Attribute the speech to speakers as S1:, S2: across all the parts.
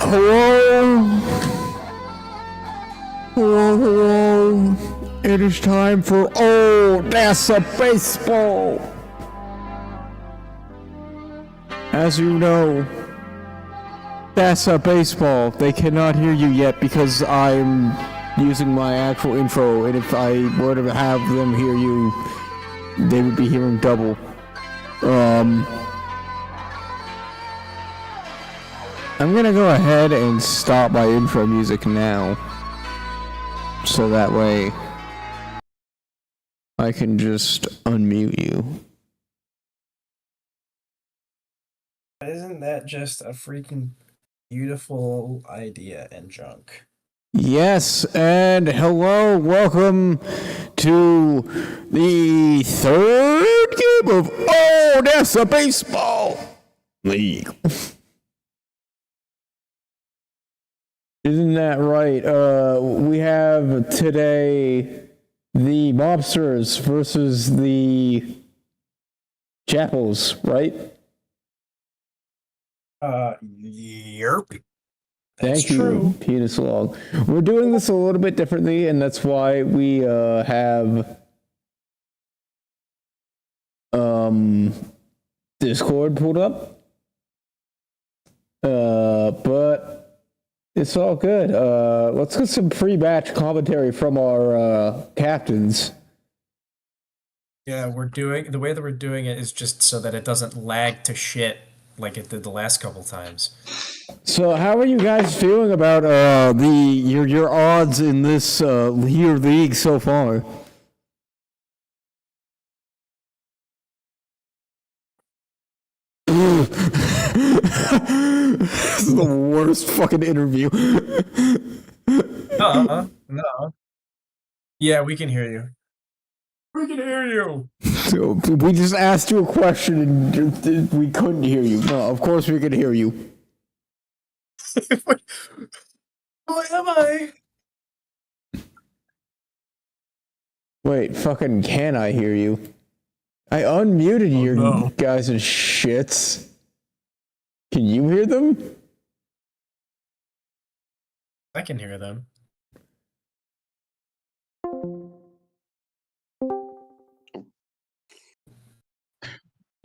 S1: Hello? Hello, hello. It is time for Oh, That's a Baseball. As you know, that's a baseball. They cannot hear you yet because I'm using my actual intro, and if I were to have them hear you, they would be hearing double. I'm gonna go ahead and stop my intro music now, so that way I can just unmute you.
S2: Isn't that just a freaking beautiful idea and junk?
S1: Yes, and hello, welcome to the third game of Oh, That's a Baseball League. Isn't that right? We have today the Mobsters versus the Chapples, right?
S2: Yerp. That's
S1: Thank you,
S2: true.
S1: Penis Log. We're doing this a little bit differently, and that's why we have Discord pulled up. But it's all good. Let's get some pre-match commentary from our captains.
S2: Yeah, the way that we're doing it is just so that it doesn't lag to shit like it did the last couple times.
S1: So, how are you guys feeling about your odds in this here league so far? This is the worst fucking interview.
S2: No. Yeah, we can hear you. We can hear you.
S1: So, we just asked you a question and we couldn't hear you. No, of course we could hear you.
S2: Who am I?
S1: Wait, fucking can I hear you? I unmuted your guys' shits. Can you hear them?
S2: I can hear them.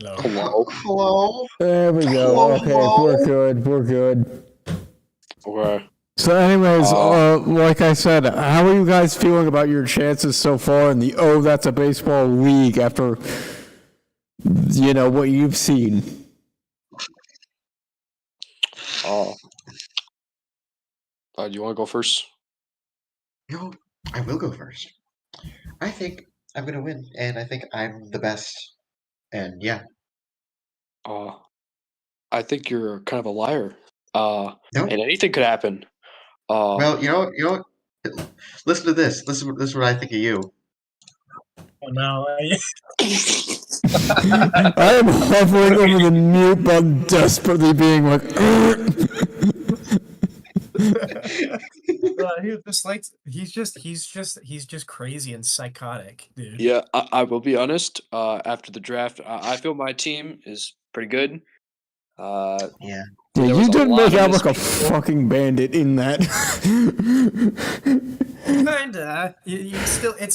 S3: Hello.
S1: There we go. Okay, we're good.
S3: Okay.
S1: So anyways, like I said, how are you guys feeling about your chances so far in the Oh, That's a Baseball League after, what you've seen?
S3: Do you want to go first?
S4: No, I will go first. I think I'm going to win, and I think I'm the best. And yeah.
S3: I think you're kind of a liar.
S4: No.
S3: And anything could happen.
S4: Well, you know. Listen to this. Listen what I think of you.
S2: Oh no.
S1: I am hovering over the mute button, desperately being like,
S2: he's just crazy and psychotic, dude.
S3: Yeah, I will be honest. After the draft, I feel my team is pretty good.
S4: Yeah.
S1: Yeah, you did make out like a fucking bandit in that.
S2: Kinda. It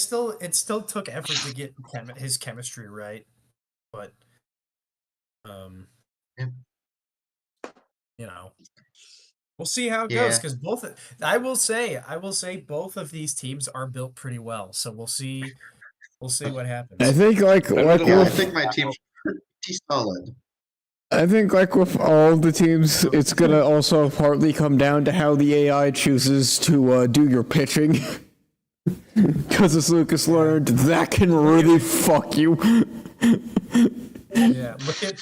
S2: still took effort to get his chemistry right, but we'll see how it goes. Because I will say both of these teams are built pretty well. So we'll see what happens.
S1: I think
S4: I think my team's pretty solid.
S1: I think, like with all the teams, it's gonna also partly come down to how the AI chooses to do your pitching. Because as Lucas learned, that can really fuck you.
S2: Yeah, look at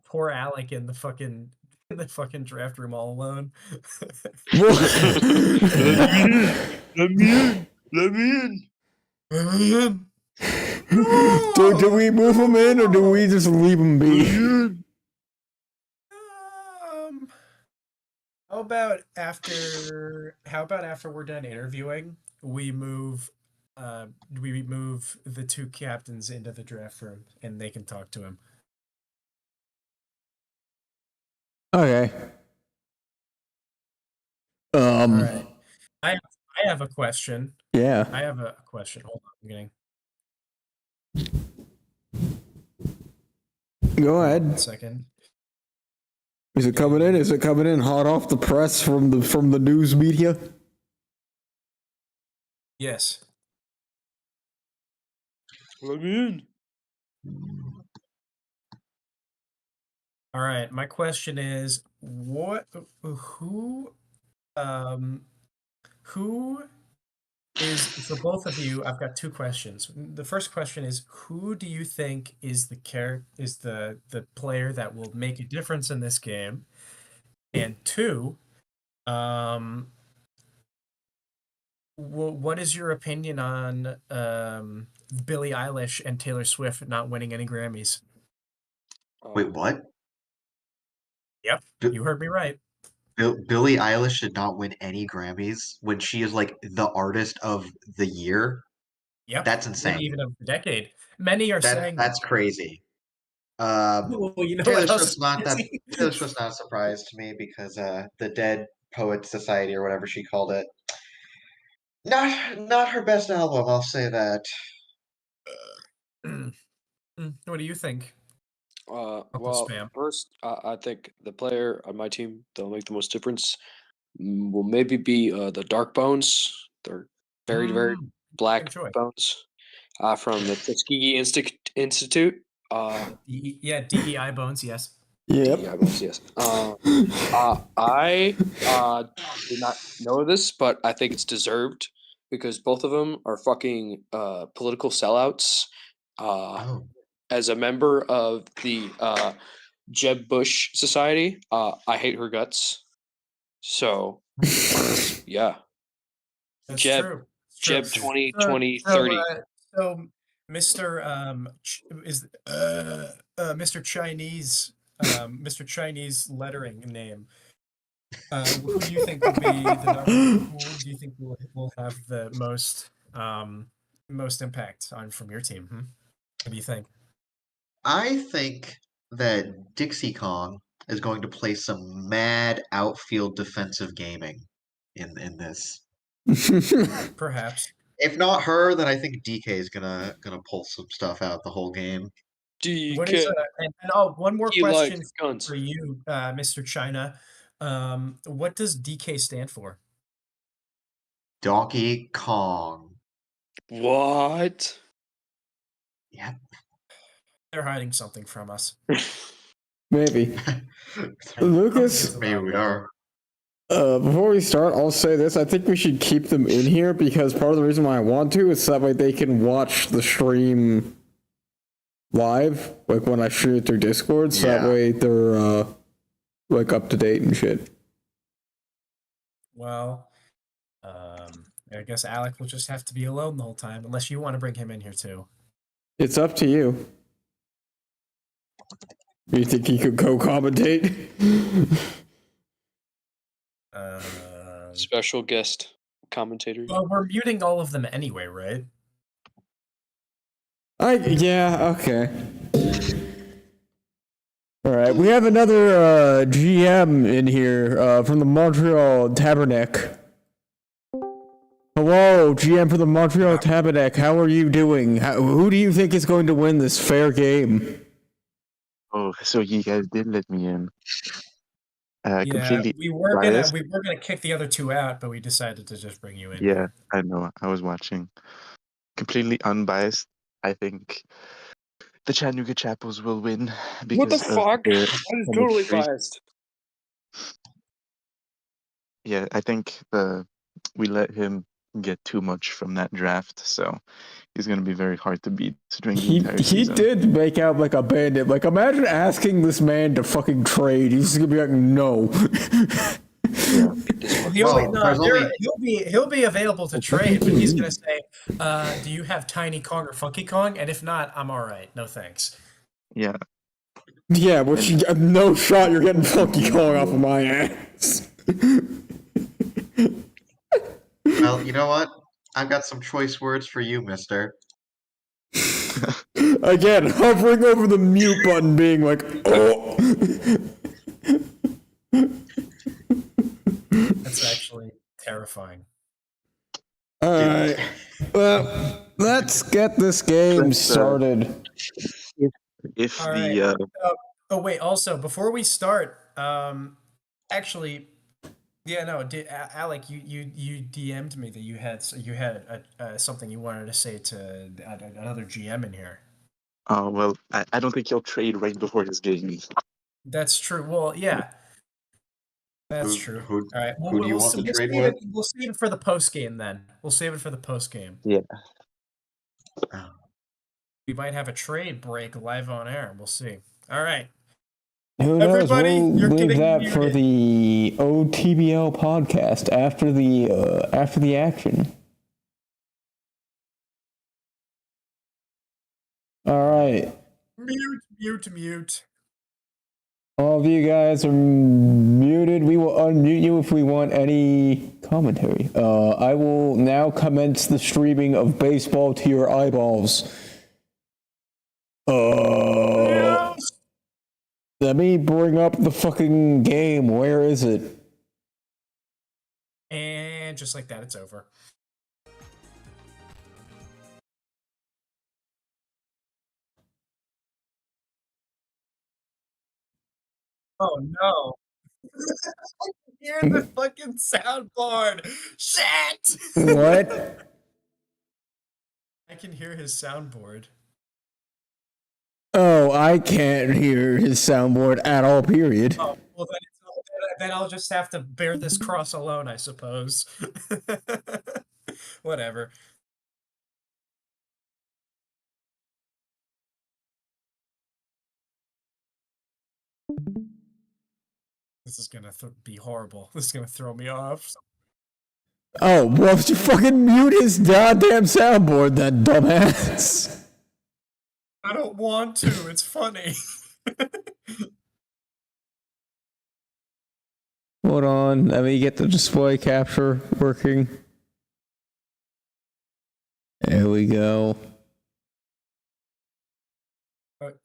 S2: poor Alec in the fucking draft room all alone.
S3: Let me in.
S1: Do we move him in or do we just leave him be?
S2: How about after we're done interviewing, we move the two captains into the draft room and they can talk to him.
S1: Okay.
S2: All right. I have a question.
S1: Yeah.
S2: I have a question. Hold on, I'm getting
S1: Go
S2: 1
S1: ahead.
S2: second.
S1: Is it coming in? Is it coming in hot off the press from the news media?
S2: Yes.
S3: Let me in.
S2: All right. My question is, who is, for both of you, I've got two questions. The first question is, who do you think is the player that will make a difference in this game? And two, what is your opinion on Billie Eilish and Taylor Swift not winning any Grammys?
S4: Wait, what?
S2: Yep,
S4: B-
S2: you heard me right.
S4: Billie Eilish did not win any Grammys when she is like the artist of the year.
S2: Yep,
S4: That's
S2: maybe
S4: insane.
S2: even of the decade. Many are saying
S4: That's
S2: that.
S4: crazy.
S2: Well, you know
S4: Taylor
S2: what else
S4: Swift's
S2: is
S4: not that.
S2: crazy?
S4: Taylor Swift's not a surprise to me because the Dead Poets Society or whatever she called it, not her best album. I'll say that.
S2: What do you think, Uncle
S3: Well,
S2: Spam?
S3: first, I think the player on my team that'll make the most difference will maybe be the Dark Bones. They're very, very
S2: Good
S3: black
S2: choice.
S3: bones from the Tuskegee Institute.
S2: Yeah, DEI Bones, yes.
S1: Yep.
S3: DEI Bones, yes. I did not know this, but I think it's deserved because both of them are fucking political sellouts.
S4: Oh,
S3: As a member of the Jeb Bush Society, I hate her guts. So, yeah.
S2: That's
S3: Jeb,
S2: true. It's true.
S3: Jeb 20,
S2: So,
S3: 20,
S2: so,
S3: 30.
S2: so Mr. Mr. Chinese, Mr. Chinese lettering name. Who do you think will be who do you think will have the most impact on from your team? What do you think?
S4: I think that Dixie Kong is going to play some mad outfield defensive gaming in this.
S2: Perhaps.
S4: If not her, then I think DK is gonna pull some stuff out the whole game.
S2: What is
S3: DK,
S2: one more
S3: he likes
S2: question
S3: guns.
S2: for you, Mr. China. What does DK stand for?
S4: Donkey Kong.
S3: What?
S4: Yep.
S2: They're hiding something from us.
S1: Maybe.
S2: I think
S1: Lucas,
S2: it's
S4: Maybe we are.
S1: before we start, I'll say this. I think we should keep them in here because part of the reason why I want to is so that way they can watch the stream live, like when I stream it through Discord, so that
S4: Yeah.
S1: way they're like up to date and shit.
S2: Well, I guess Alec will just have to be alone the whole time, unless you want to bring him in here too.
S1: It's up to you. You think he could co-commentate?
S3: Special guest commentator.
S2: Well, we're muting all of them anyway, right?
S1: Yeah, okay. All right, we have another GM in here from the Montreal Tabernacle. Hello, GM for the Montreal Tabernacle. How are you doing? Who do you think is going to win this fair game?
S5: Oh, so you guys did let me in.
S2: Yeah,
S5: Completely
S2: we were
S5: biased.
S2: gonna kick the other two out, but we decided to just bring you in.
S5: Yeah, I know. I was watching. Completely unbiased. I think the Chattanooga Chapels will win because
S3: What the
S5: of
S3: fuck?
S5: their
S3: That is totally
S5: chemistry.
S3: biased.
S5: Yeah, I think we let him get too much from that draft, so he's gonna be very hard to beat during the entire
S1: He
S5: season.
S1: did make out like a bandit. Like, imagine asking this man to fucking trade. He's just gonna be like, no.
S2: He'll be available to trade, but he's gonna say, "Do you have Tiny Kong or Funky Kong? And if not, I'm all right. No thanks."
S5: Yeah.
S1: Yeah, which no shot you're getting Funky Kong off of my ass.
S4: Well, you know what? I've got some choice words for you, mister.
S1: Again, hovering over the mute button, being like, oh.
S2: That's actually terrifying.
S1: Alright. Well, let's get this game started.
S5: If
S2: All right.
S5: the
S2: Oh wait, also before we start, actually, yeah, no, Alec, you DM'd me that you had something you wanted to say to another GM in here.
S5: well, I don't think he'll trade right before his game.
S2: That's true. Well, yeah, that's
S4: Who-
S2: true.
S4: who-
S2: All right.
S4: who do you want to trade
S2: save
S4: with?
S2: We'll save it for the post game then. We'll save it for the post game.
S5: Yeah.
S4: Oh.
S2: We might have a trade break live on air. We'll see. All right.
S1: Who knows?
S2: Everybody,
S1: We'll
S2: you're
S1: leave
S2: getting
S1: that for
S2: muted.
S1: the OTBL podcast after the action. All right.
S2: Mute.
S1: All of you guys are muted. We will unmute you if we want any commentary. I will now commence the streaming of baseball to your eyeballs.
S2: Yes!
S1: Let me bring up the fucking game. Where is it?
S2: And just like that, it's over. Oh no. I can hear the fucking soundboard. Shit!
S1: What?
S2: I can hear his soundboard.
S1: Oh, I can't hear his soundboard at all, period.
S2: Oh, well then I'll just have to bear this cross alone, I suppose. Whatever. This is gonna be horrible. This is gonna throw me off.
S1: Oh, well, you fucking mute his goddamn soundboard, that dumbass.
S2: I don't want to. It's funny.
S1: Hold on, let me get the display capture working. There we go.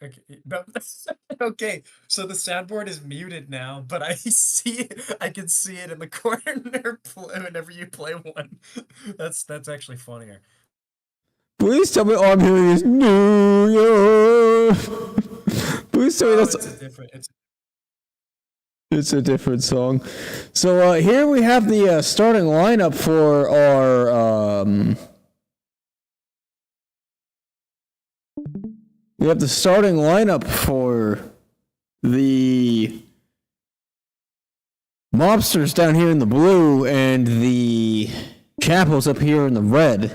S2: Okay, no, okay, so the soundboard is muted now, but I can see it in the corner whenever you play one. That's actually funnier.
S1: Please tell me all I'm hearing is New York. Please tell me that's... It's a different song. So here we have the starting lineup for our... We have the starting lineup for the Mobsters down here in the blue and the Chapples up here in the red.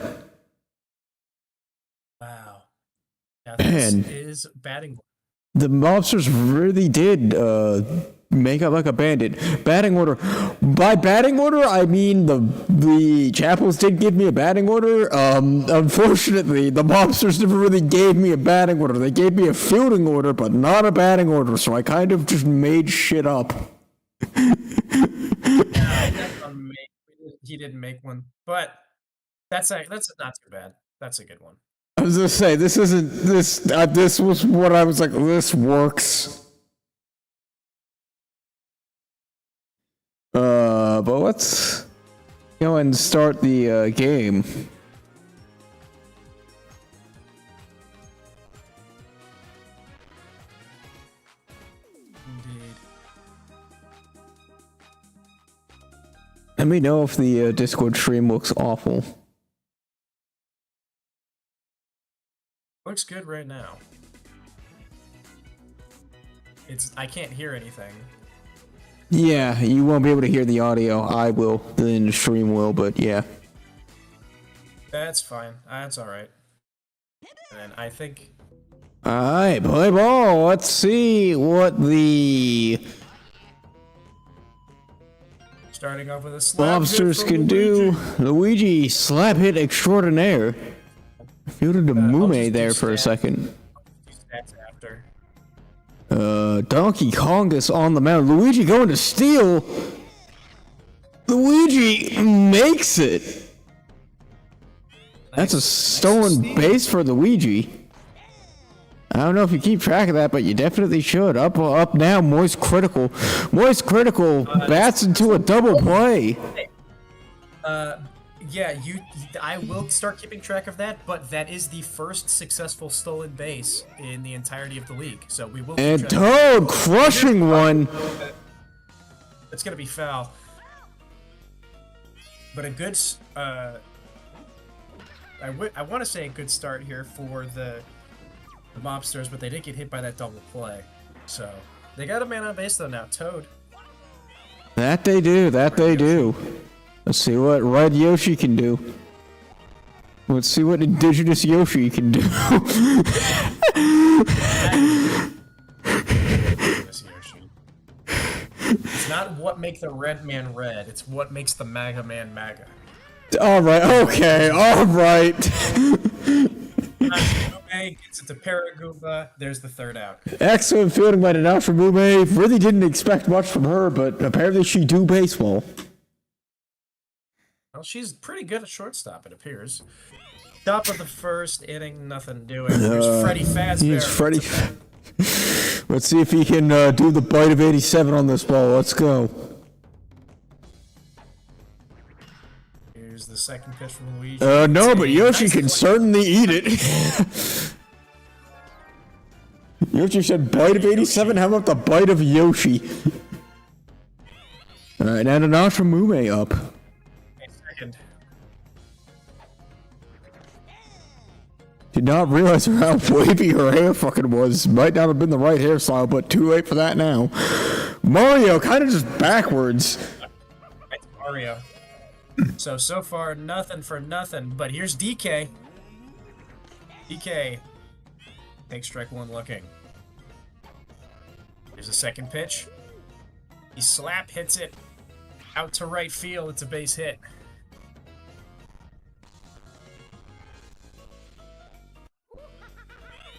S2: Wow. Now this
S1: Man.
S2: is batting.
S1: The Mobsters really did make up like a bandit. Batting order. By batting order, I mean the Chapples did give me a batting order. Unfortunately, the Mobsters never really gave me a batting order. They gave me a fielding order, but not a batting order. So I kind of just made shit up.
S2: He didn't make one, but that's not too bad. That's a good one.
S1: I was gonna say this isn't this. This was what I was like. This works. But let's go and start the game.
S2: Indeed.
S1: Let me know if the Discord stream looks awful.
S2: Looks good right now. I can't hear anything.
S1: Yeah, you won't be able to hear the audio. I will. The stream will, but yeah.
S2: That's fine. That's all right. And I think.
S1: Alright, play ball. Let's see what the
S2: Starting off with a slap hit
S1: Mobsters
S2: from
S1: can
S2: Luigi.
S1: do. Luigi slap hit extraordinaire. Fielded a
S2: I'll
S1: Mume
S2: just do
S1: there for a
S2: stats.
S1: second.
S2: Stats after.
S1: Donkey Kong is on the mound. Luigi going to steal. Luigi makes it. That's a stolen base for Luigi. I don't know if you keep track of that, but you definitely should. Up now, Moist Critical. Moist Critical bats into a double play.
S2: Yeah, I will start keeping track of that, but that is the first successful stolen base in the entirety of the league. So we will. Keep
S1: And
S2: track of that.
S1: Toad crushing one.
S2: It's gonna be foul. But a good, I want to say a good start here for the Mobsters, but they did get hit by that double play. So they got a man on base though now, Toad.
S1: That they do. That they do. Let's see what Red Yoshi can do. Let's see what Indigenous Yoshi can do.
S2: It's not what makes the red man red, it's what makes the MAGA man MAGA.
S1: Alright, okay, alright.
S2: Gets it to Paragoomba, there's the third out.
S1: Excellent fielding by Nanasha Mume. Really didn't expect much from her, but apparently she do baseball.
S2: Well, she's pretty good at shortstop, it appears. Top of the first inning, nothing doing. Here's Freddie Fazbear.
S1: He's Freddie. Let's see if he can do the bite of 87 on this ball. Let's go.
S2: Here's the second pitch from Luigi.
S1: No, but Yoshi can certainly eat it. Yoshi said bite of 87. How about the bite of Yoshi? All right, now Nanasha Mume up.
S2: Second.
S1: Did not realize how wavy her hair fucking was. Might not have been the right hairstyle, but too late for that now. Mario kind of just backwards.
S2: That's Mario. So far, nothing for nothing. But here's DK. DK. Takes strike one looking. Here's the second pitch. He slap hits it out to right field. It's a base hit.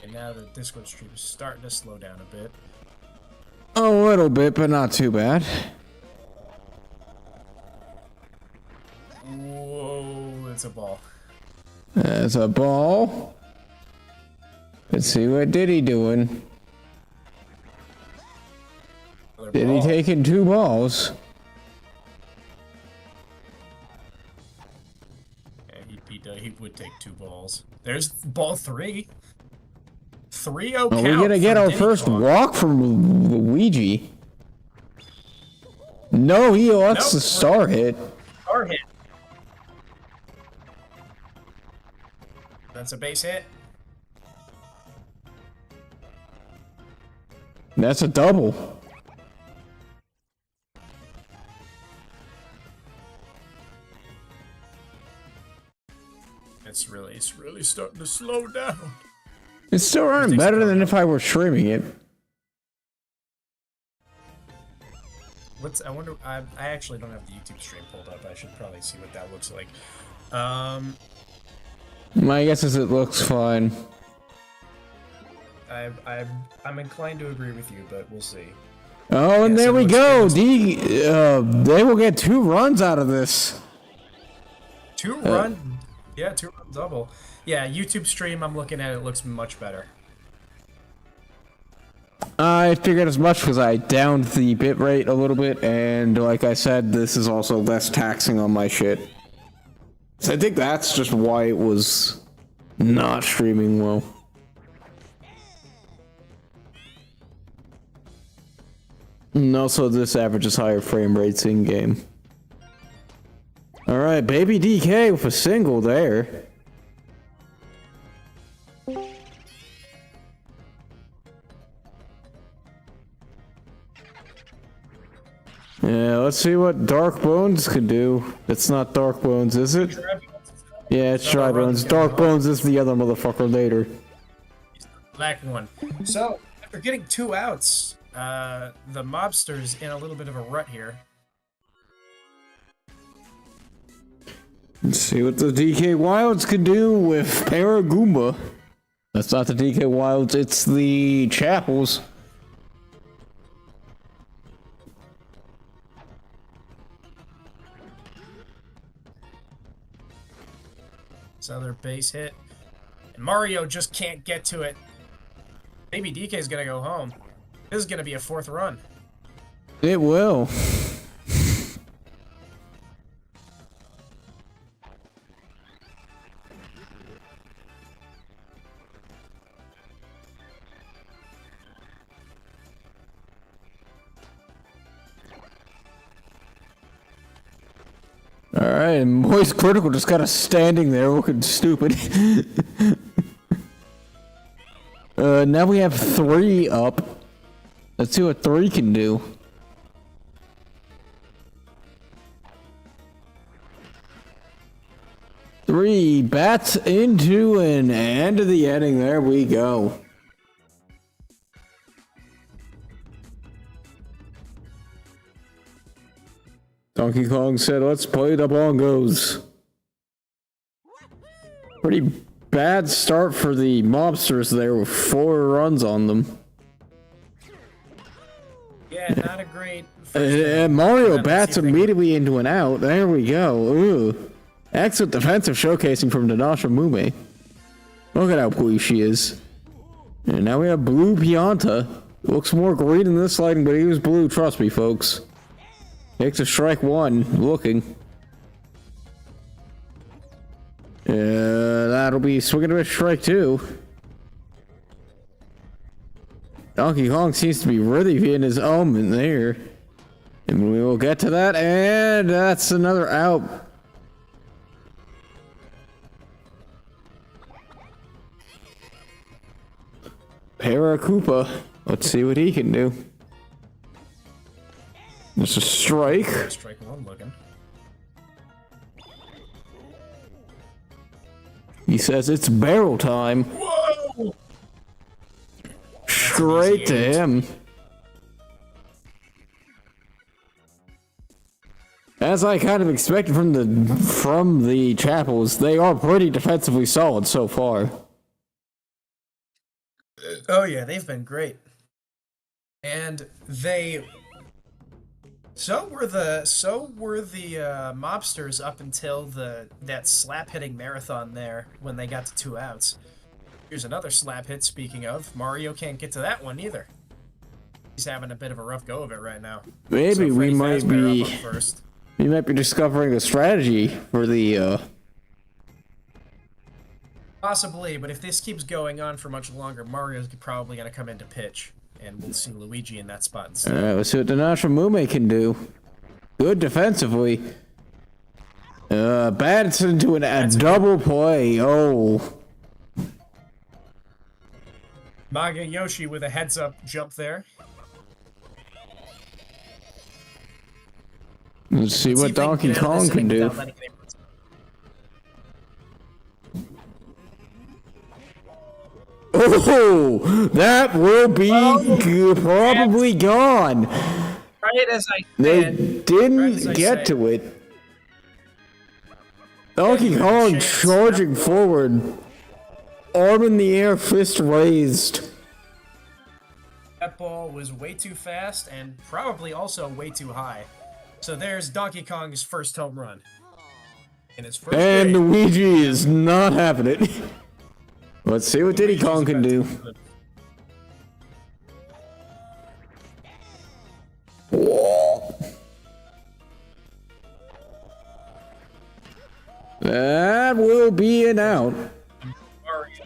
S2: And now the Discord stream is starting to slow down a bit.
S1: A little bit, but not too bad.
S2: Whoa, it's a ball.
S1: That's a ball. Let's see what Diddy doing.
S2: Another
S1: Diddy
S2: ball.
S1: taking 2 balls.
S2: Yeah, he would take 2 balls. There's ball 3. 3-0 count.
S1: Are we gonna get
S2: from
S1: our
S2: Diddy
S1: first
S2: Kong.
S1: walk from Luigi? No, he lets
S2: Nope.
S1: the star hit.
S2: Star hit. That's a base hit.
S1: That's a double.
S2: It's really starting to slow down.
S1: It's still running better than if I were streaming it.
S2: I wonder. I actually don't have the YouTube stream pulled up. I should probably see what that looks like.
S1: My guess is it looks fine.
S2: I'm inclined to agree with you, but we'll see.
S1: Oh, and
S2: Yes,
S1: there
S2: it
S1: we
S2: looks
S1: go.
S2: good.
S1: They will get 2 runs out of this.
S2: 2 run, yeah, 2 run double. Yeah, YouTube stream. I'm looking at it. Looks much better.
S1: I figured as much because I downed the bitrate a little bit, and like I said, this is also less taxing on my shit. So I think that's just why it was not streaming well. And also, this averages higher frame rates in game. Alright, baby DK with a single there. Yeah, let's see what Dark Bones can do. It's not Dark Bones, is it? Yeah, it's Dry Bones. Dark Bones is the other motherfucker later.
S2: Black one. So after getting 2 outs, the Mobsters in a little bit of a rut here.
S1: Let's see what the DK Wilds can do with Paragoomba. That's not the DK Wilds, it's the Chapples.
S2: This other base hit. And Mario just can't get to it. Maybe DK's gonna go home. This is gonna be a 4th run.
S1: It will. and Moist Critical just kind of standing there looking stupid. Now we have 3 up. Let's see what 3 can do. Three bats into an end of the inning. There we go. Donkey Kong said, let's play the bongos. Pretty bad start for the Mobsters there with 4 runs on them.
S2: Yeah, not a great.
S1: And Mario bats immediately into an out. There we go. Ooh. Excellent defensive showcasing from Danasha Mume. Look at how blue she is. And now we have blue Pianta. Looks more green in this lighting, but he was blue, trust me, folks. Takes a strike 1, looking. That'll be swinging to a strike 2. Donkey Kong seems to be really in his element there. And we will get to that, and that's another out. Paracupa. Let's see what he can do. There's a strike.
S2: Strike 1 looking.
S1: He says it's barrel time.
S2: Whoa!
S1: Straight to him. As I kind of expected from the Chapples, they are pretty defensively solid so far.
S2: Oh yeah, they've been great. And so were the Mobsters up until that slap hitting marathon there when they got to 2 outs. Here's another slap hit, speaking of. Mario can't get to that one either. He's having a bit of a rough go of it right now.
S1: Maybe
S2: So
S1: we
S2: Freddy
S1: might
S2: Fazbear
S1: be
S2: up first.
S1: discovering a strategy for the
S2: Possibly, but if this keeps going on for much longer, Mario's probably going to come into pitch, and we'll see Luigi in that spot instead.
S1: let's see what Danasha Mume can do. Good defensively. Bats into a double play. Oh.
S2: Maga Yoshi with a heads-up jump there.
S1: Let's see what
S2: if they
S1: Donkey
S2: get out of
S1: Kong
S2: this
S1: can
S2: inning
S1: do.
S2: without letting anyone-
S1: Oh, that will be probably gone.
S2: Right as I
S1: They
S2: said,
S1: didn't
S2: right as I
S1: get
S2: say.
S1: to it. Donkey
S2: Yeah,
S1: Kong
S2: chance.
S1: charging forward, arm in the air, fist raised.
S2: That ball was way too fast and probably also way too high. So there's Donkey Kong's first home run. In his first
S1: And
S2: game.
S1: Luigi is not having it. Let's see what Diddy Kong can do. That will be an out.
S2: Mario.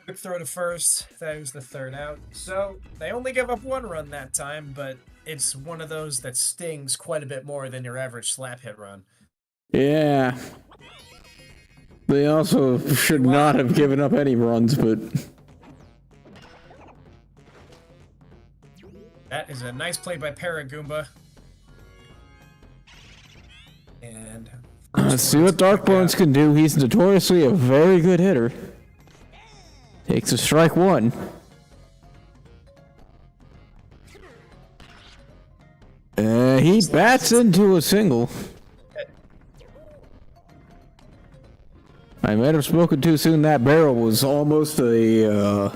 S2: Quick throw to first. That was the 3rd out. So they only give up 1 run that time, but it's one of those that stings quite a bit more than your average slap hit run.
S1: Yeah. They also should not have given up any runs, but...
S2: That is a nice play by Paragoomba. And
S1: Let's see what Darkbones can do. He's notoriously a very good hitter. Takes a strike 1. He bats into a single. I might have spoken too soon. That barrel was almost a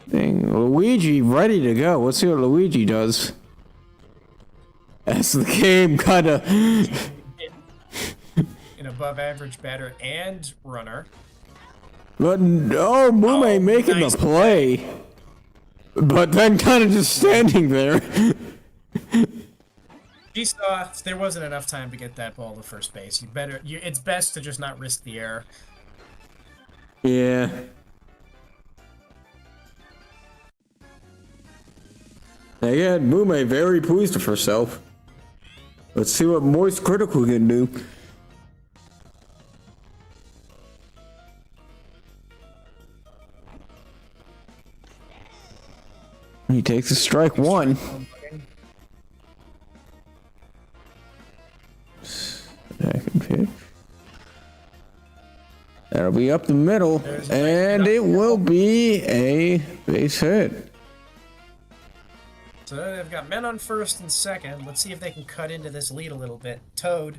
S1: thing. Luigi ready to go. Let's see what Luigi does. As the game kind of...
S2: an above average batter and runner.
S1: But oh, Mume making
S2: nice
S1: the play. But then kind of just standing there.
S2: She saw there wasn't enough time to get that ball to first base. It's best to just not risk the error.
S1: Yeah. Again, Mume very pleased with herself. Let's see what Moist Critical can do. He takes a strike one. Second pitch. That'll be up the middle, and it will be a base hit.
S2: So they've got men on first and second. Let's see if they can cut into this lead a little bit. Toad,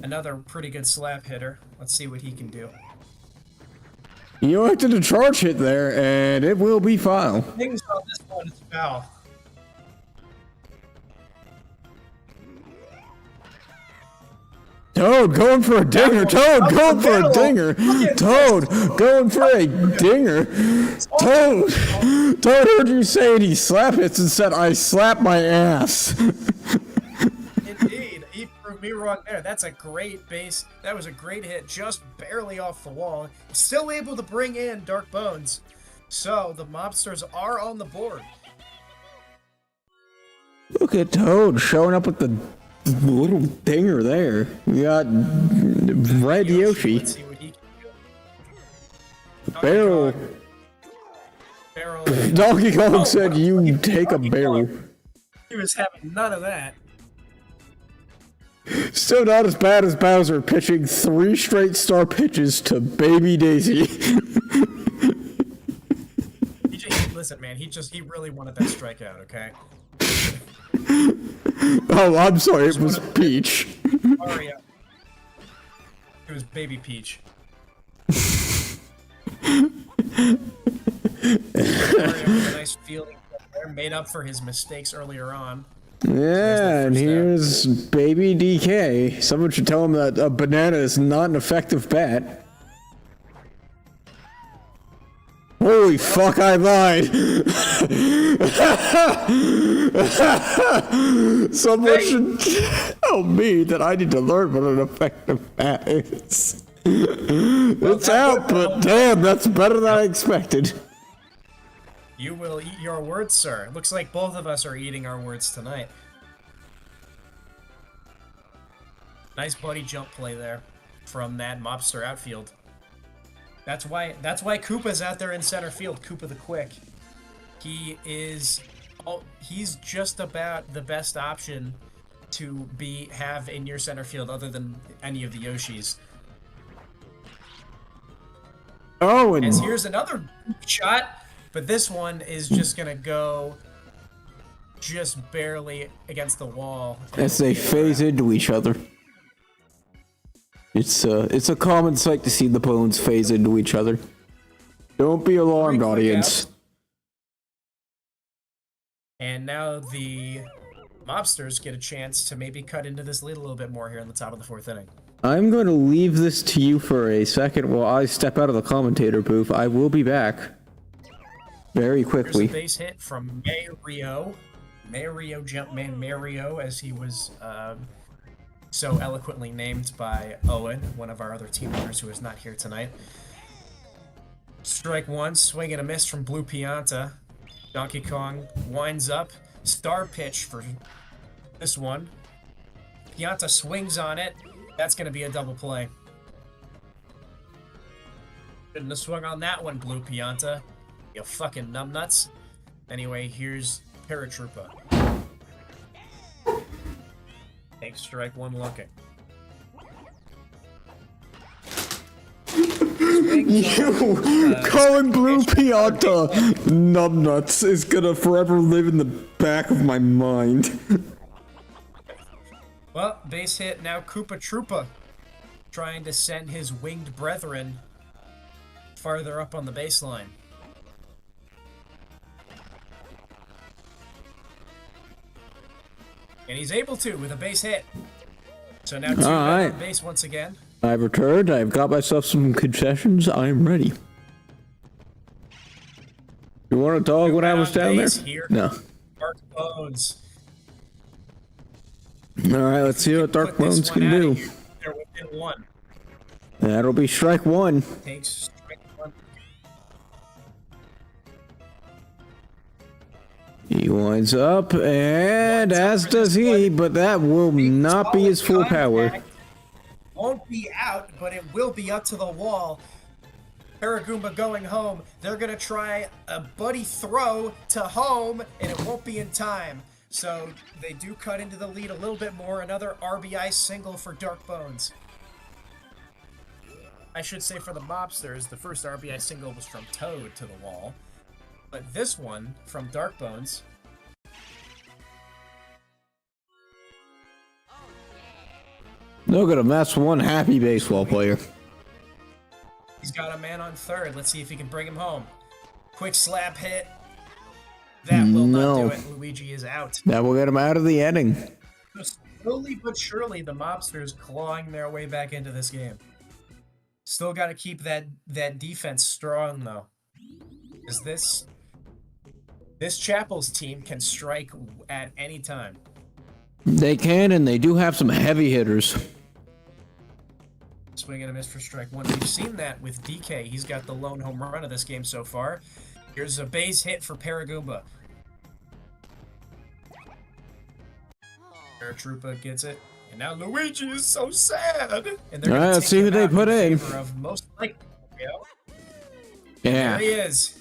S2: another pretty good slap hitter. Let's see what he can do.
S1: He elected a charge hit there, and it will be foul.
S2: Things on this one is foul.
S1: Toad going for a dinger. Toad going for a dinger. Toad going for a dinger. Toad heard you saying he slap hits and said, I slap my ass.
S2: Indeed. He proved me wrong there. That's a great base. That was a great hit, just barely off the wall. Still able to bring in Dark Bones. So the Mobsters are on the board.
S1: Look at Toad showing up with the little dinger there. We got Red Yoshi.
S2: Let's see what he can do.
S1: Barrel.
S2: Barrel.
S1: Donkey Kong said you take a barrel.
S2: He was having none of that.
S1: Still not as bad as Bowser pitching 3 straight star pitches to Baby Daisy.
S2: Listen, man, he really wanted that strikeout, okay?
S1: Oh, I'm sorry, it was Peach.
S2: Mario. It was Baby Peach. Mario with a nice fielding there, made up for his mistakes earlier on.
S1: Yeah, and here's Baby DK. Someone should tell him that a banana is not an effective bat. Holy fuck, I lied! Someone should tell me that I need to learn what an effective bat is. It's out, but damn, that's better than I expected.
S2: You will eat your words, sir. Looks like both of us are eating our words tonight. Nice buddy jump play there from that Mobster outfield. That's why Koopa's out there in center field. Koopa the Quick. He's just about the best option to have in your center field other than any of the Yoshis.
S1: Oh, and
S2: As here's another shot, but this one is just gonna go just barely against the wall.
S1: as they phase into each other. It's a common sight to see the bones phase into each other. Don't be alarmed, audience.
S2: And now the Mobsters get a chance to maybe cut into this lead a little bit more here in the top of the 4th inning.
S1: I'm going to leave this to you for a second while I step out of the commentator booth. I will be back very
S2: There's
S1: quickly.
S2: a base hit from Mario. Mario Jumpman Mario, as he was so eloquently named by Owen, one of our other team members who is not here tonight. Strike one, swing and a miss from Blue Pianta. Donkey Kong winds up. Star pitch for this one. Pianta swings on it. That's going to be a double play. Shouldn't have swung on that one, Blue Pianta. You fucking numbnuts. Anyway, here's Paratroopa. Takes strike one looking.
S1: You calling Blue Pianta numbnuts is gonna forever live in the back of my mind.
S2: Well, base hit now Koopa Troopa, trying to send his winged brethren farther up on the baseline. And he's able to with a base hit. So now 2 men on base once again.
S1: I've returned. I've got myself some concessions. I'm ready. You want to talk when I was down there?
S2: Here.
S1: No.
S2: Dark Bones.
S1: All right, let's see what Dark Bones can do.
S2: They're within 1.
S1: That'll be strike one.
S2: Takes strike 1.
S1: He winds up, and as does he, but that will not be his full power.
S2: Won't be out, but it will be up to the wall. Paragoomba going home. They're going to try a buddy throw to home, and it won't be in time. So they do cut into the lead a little bit more. Another RBI single for Dark Bones. I should say for the Mobsters, the first RBI single was from Toad to the wall. But this one, from Dark Bones...
S1: Look at him, that's one happy baseball player.
S2: He's got a man on third. Let's see if he can bring him home. Quick slap hit. That will not do it. Luigi is out.
S1: That will get him out of the inning.
S2: So slowly but surely, the Mobsters clawing their way back into this game. Still got to keep that defense strong, though. Because this Chapples team can strike at any time.
S1: They can, and they do have some heavy hitters.
S2: Swing and a miss for strike one. We've seen that with DK. He's got the lone home run of this game so far. Here's a base hit for Paragoomba. Paratroopa gets it. And now Luigi is so sad. And they're
S1: Let's see who they put in.
S2: Of most likely,
S1: Yeah.
S2: There he is.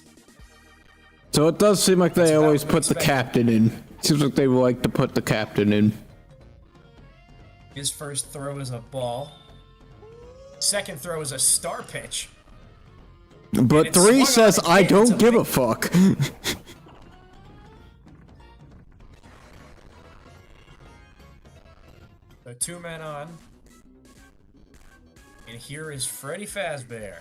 S1: So it does seem like
S2: That's
S1: they
S2: about
S1: always
S2: what we
S1: put the
S2: expected.
S1: captain in. Seems like they like to put the captain in.
S2: His first throw is a ball. Second throw is a star pitch.
S1: But
S2: it
S1: 3
S2: swung
S1: says,
S2: on
S1: I
S2: again to
S1: don't give a
S2: make-
S1: fuck.
S2: So 2 men on. And here is Freddy Fazbear.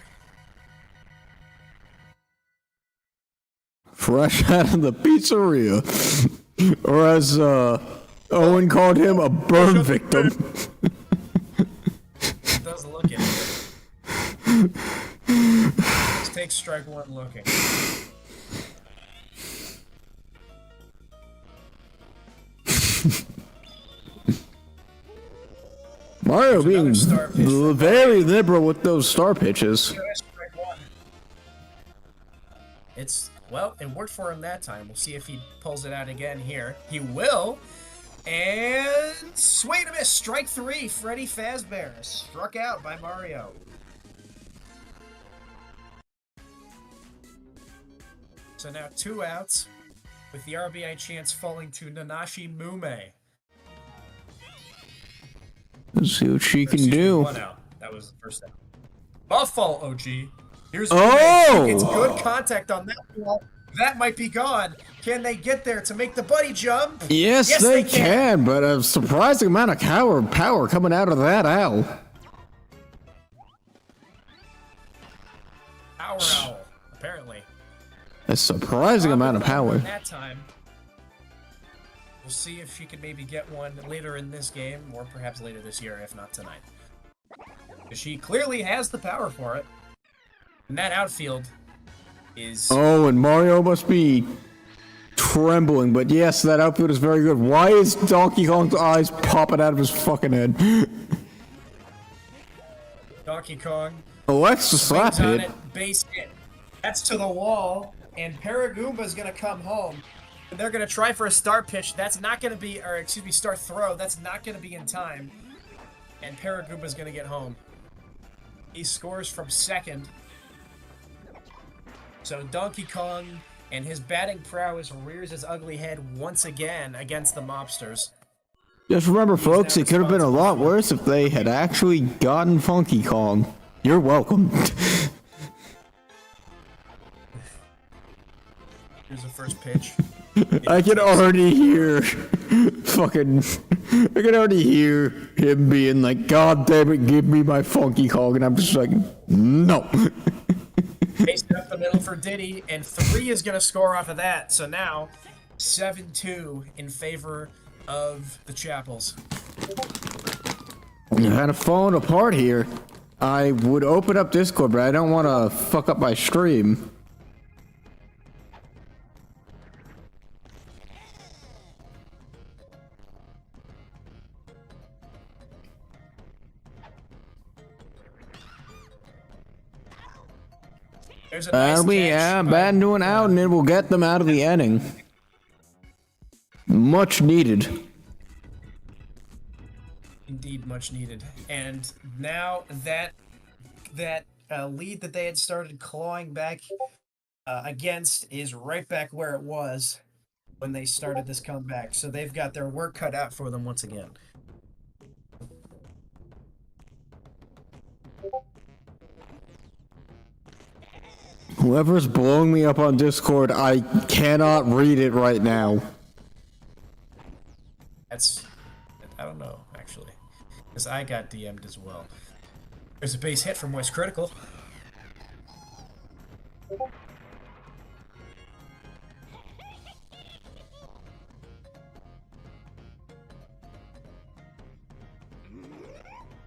S1: Fresh out of the pizzeria. Or as Owen called him, a burn victim.
S2: It does look it. Let's take strike one looking.
S1: Mario being
S2: another star pitch for
S1: very liberal with those star pitches.
S2: Here's strike one. Well, it worked for him that time. We'll see if he pulls it out again here. He will. And swing and a miss. Strike three. Freddy Fazbear struck out by Mario. So now 2 outs, with the RBI chance falling to Nanashi Mume.
S1: Let's see what she can
S2: Excuse me,
S1: do.
S2: 1 out. That was the first out. Buffalo, OG. Here's
S1: Oh!
S2: It's good contact on that ball. That might be gone. Can they get there to make the buddy jump?
S1: Yes, they can, but a surprising amount of power coming out of that owl.
S2: Power owl, apparently.
S1: A surprising amount of power.
S2: That time. We'll see if she can maybe get one later in this game, or perhaps later this year, if not tonight. She clearly has the power for it. And that outfield is...
S1: Oh, and Mario must be trembling, but yes, that outfield is very good. Why is Donkey Kong's eyes popping out of his fucking head?
S2: Donkey Kong.
S1: Alexa slap
S2: Swings on
S1: hit.
S2: it, base hit. That's to the wall, and Paragoomba's gonna come home. And they're gonna try for a start pitch. That's not gonna be, or excuse me, start throw. That's not gonna be in time. And Paragoomba's gonna get home. He scores from second. So Donkey Kong and his batting prowess rears his ugly head once again against the Mobsters.
S1: Just remember, folks, it could have been a lot worse if they had actually gotten Funky Kong. You're welcome.
S2: Here's the first pitch.
S1: I can already hear I can already hear him being like, God damn it, give me my Funky Kong, and I'm just like, no.
S2: Pasted up the middle for Diddy, and 3 is going to score off of that. So now, 7-2 in favor of the Chapples.
S1: You're kind of falling apart here. I would open up Discord, but I don't want to fuck up my stream.
S2: There's a nice
S1: That'll be
S2: catch by
S1: bad doing out, and it will get them out of the inning. Much needed.
S2: Indeed, much needed. And now that lead that they had started clawing back against is right back where it was when they started this comeback. So they've got their work cut out for them once again.
S1: Whoever's blowing me up on Discord, I cannot read it right now.
S2: I don't know, actually. Because I got DM'd as well. There's a base hit from West Critical.